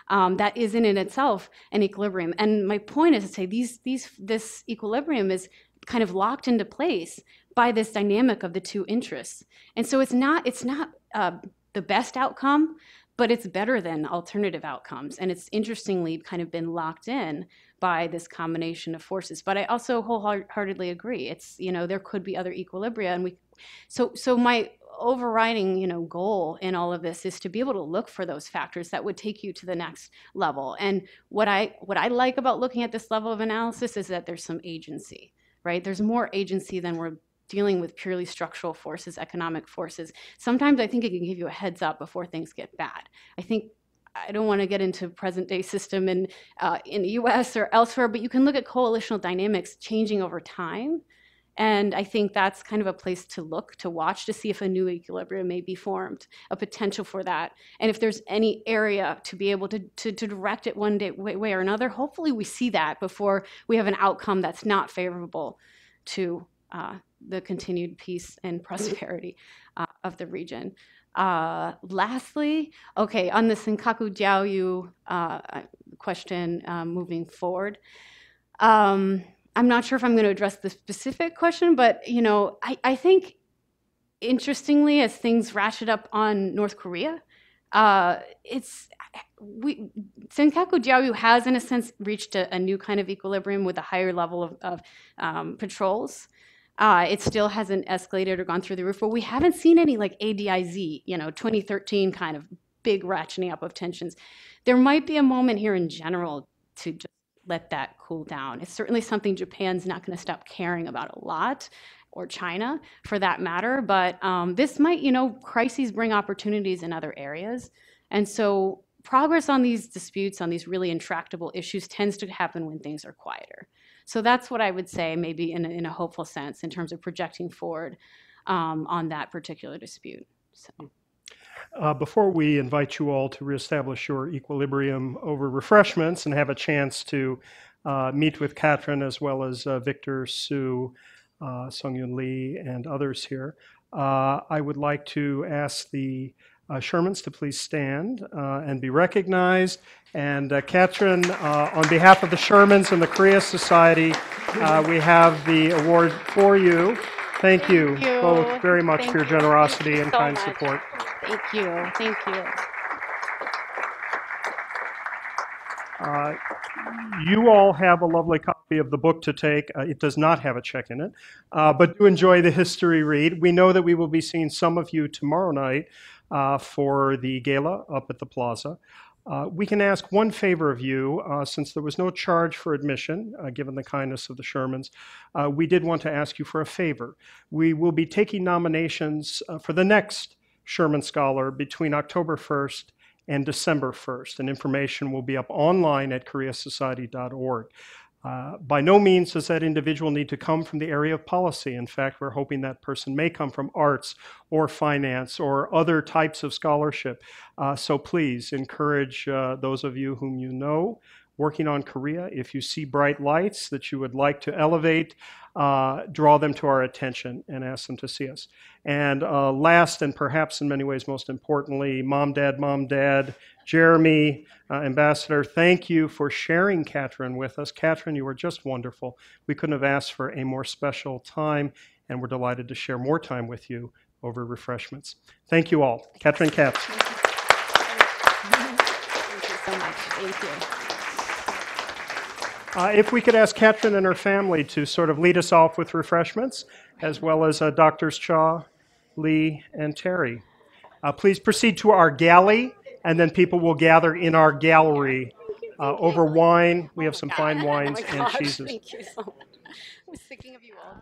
That is in itself an equilibrium. And my point is to say this equilibrium is kind of locked into place by this dynamic of the two interests. And so it's not the best outcome, but it's better than alternative outcomes. And it's interestingly kind of been locked in by this combination of forces. But I also wholeheartedly agree. It's, there could be other equilibria. And so my overriding, goal in all of this is to be able to look for those factors that would take you to the next level. And what I like about looking at this level of analysis is that there's some agency, right? There's more agency than we're dealing with purely structural forces, economic forces. Sometimes I think it can give you a heads up before things get bad. I don't want to get into present day system in the US or elsewhere, but you can look at coalitional dynamics changing over time. And I think that's kind of a place to look, to watch, to see if a new equilibrium may be formed, a potential for that. And if there's any area to be able to direct it one way or another, hopefully we see that before we have an outcome that's not favorable to the continued peace and prosperity of the region. Lastly, okay, on the Senkaku Jiaoyu question moving forward, I'm not sure if I'm going to address the specific question, but I think interestingly, as things ratchet up on North Korea, Senkaku Jiaoyu has, in a sense, reached a new kind of equilibrium with a higher level of patrols. It still hasn't escalated or gone through the roof, but we haven't seen any like ADIZ, 2013 kind of big ratcheting up of tensions. There might be a moment here in general to just let that cool down. It's certainly something Japan's not going to stop caring about a lot, or China for that matter, but this might, crises bring opportunities in other areas. And so progress on these disputes, on these really intractable issues, tends to happen when things are quieter. So that's what I would say, maybe in a hopeful sense, in terms of projecting forward on that particular dispute. So. Before we invite you all to reestablish your equilibrium over refreshments and have a chance to meet with Katrin as well as Victor, Sue, Sung-yoon Lee, and others here, I would like to ask the Shermans to please stand and be recognized. And Katrin, on behalf of the Shermans and the Korea Society, we have the award for you. Thank you both very much for your generosity and kind support. Thank you. Thank you. You all have a lovely copy of the book to take. It does not have a check in it, but do enjoy the history read. We know that we will be seeing some of you tomorrow night for the gala up at the plaza. We can ask one favor of you, since there was no charge for admission, given the kindness of the Shermans. We did want to ask you for a favor. We will be taking nominations for the next Sherman Scholar between October 1st and December 1st, and information will be up online at koreasociety.org. By no means does that individual need to come from the area of policy. In fact, we're hoping that person may come from arts or finance or other types of scholarship. So please encourage those of you whom you know working on Korea. If you see bright lights that you would like to elevate, draw them to our attention and ask them to see us. And last, and perhaps in many ways most importantly, Mom, Dad, Jeremy, Ambassador, thank you for sharing Katrin with us. Katrin, you were just wonderful. We couldn't have asked for a more special time, and we're delighted to share more time with you over refreshments. Thank you all. Katrin Katz. Thank you so much. Thank you. If we could ask Katrin and her family to sort of lead us off with refreshments, as well as Drs. Cha, Lee, and Terry. Please proceed to our galley, and then people will gather in our gallery over wine. We have some fine wines and cheeses. Thank you so much. I was thinking of you all day.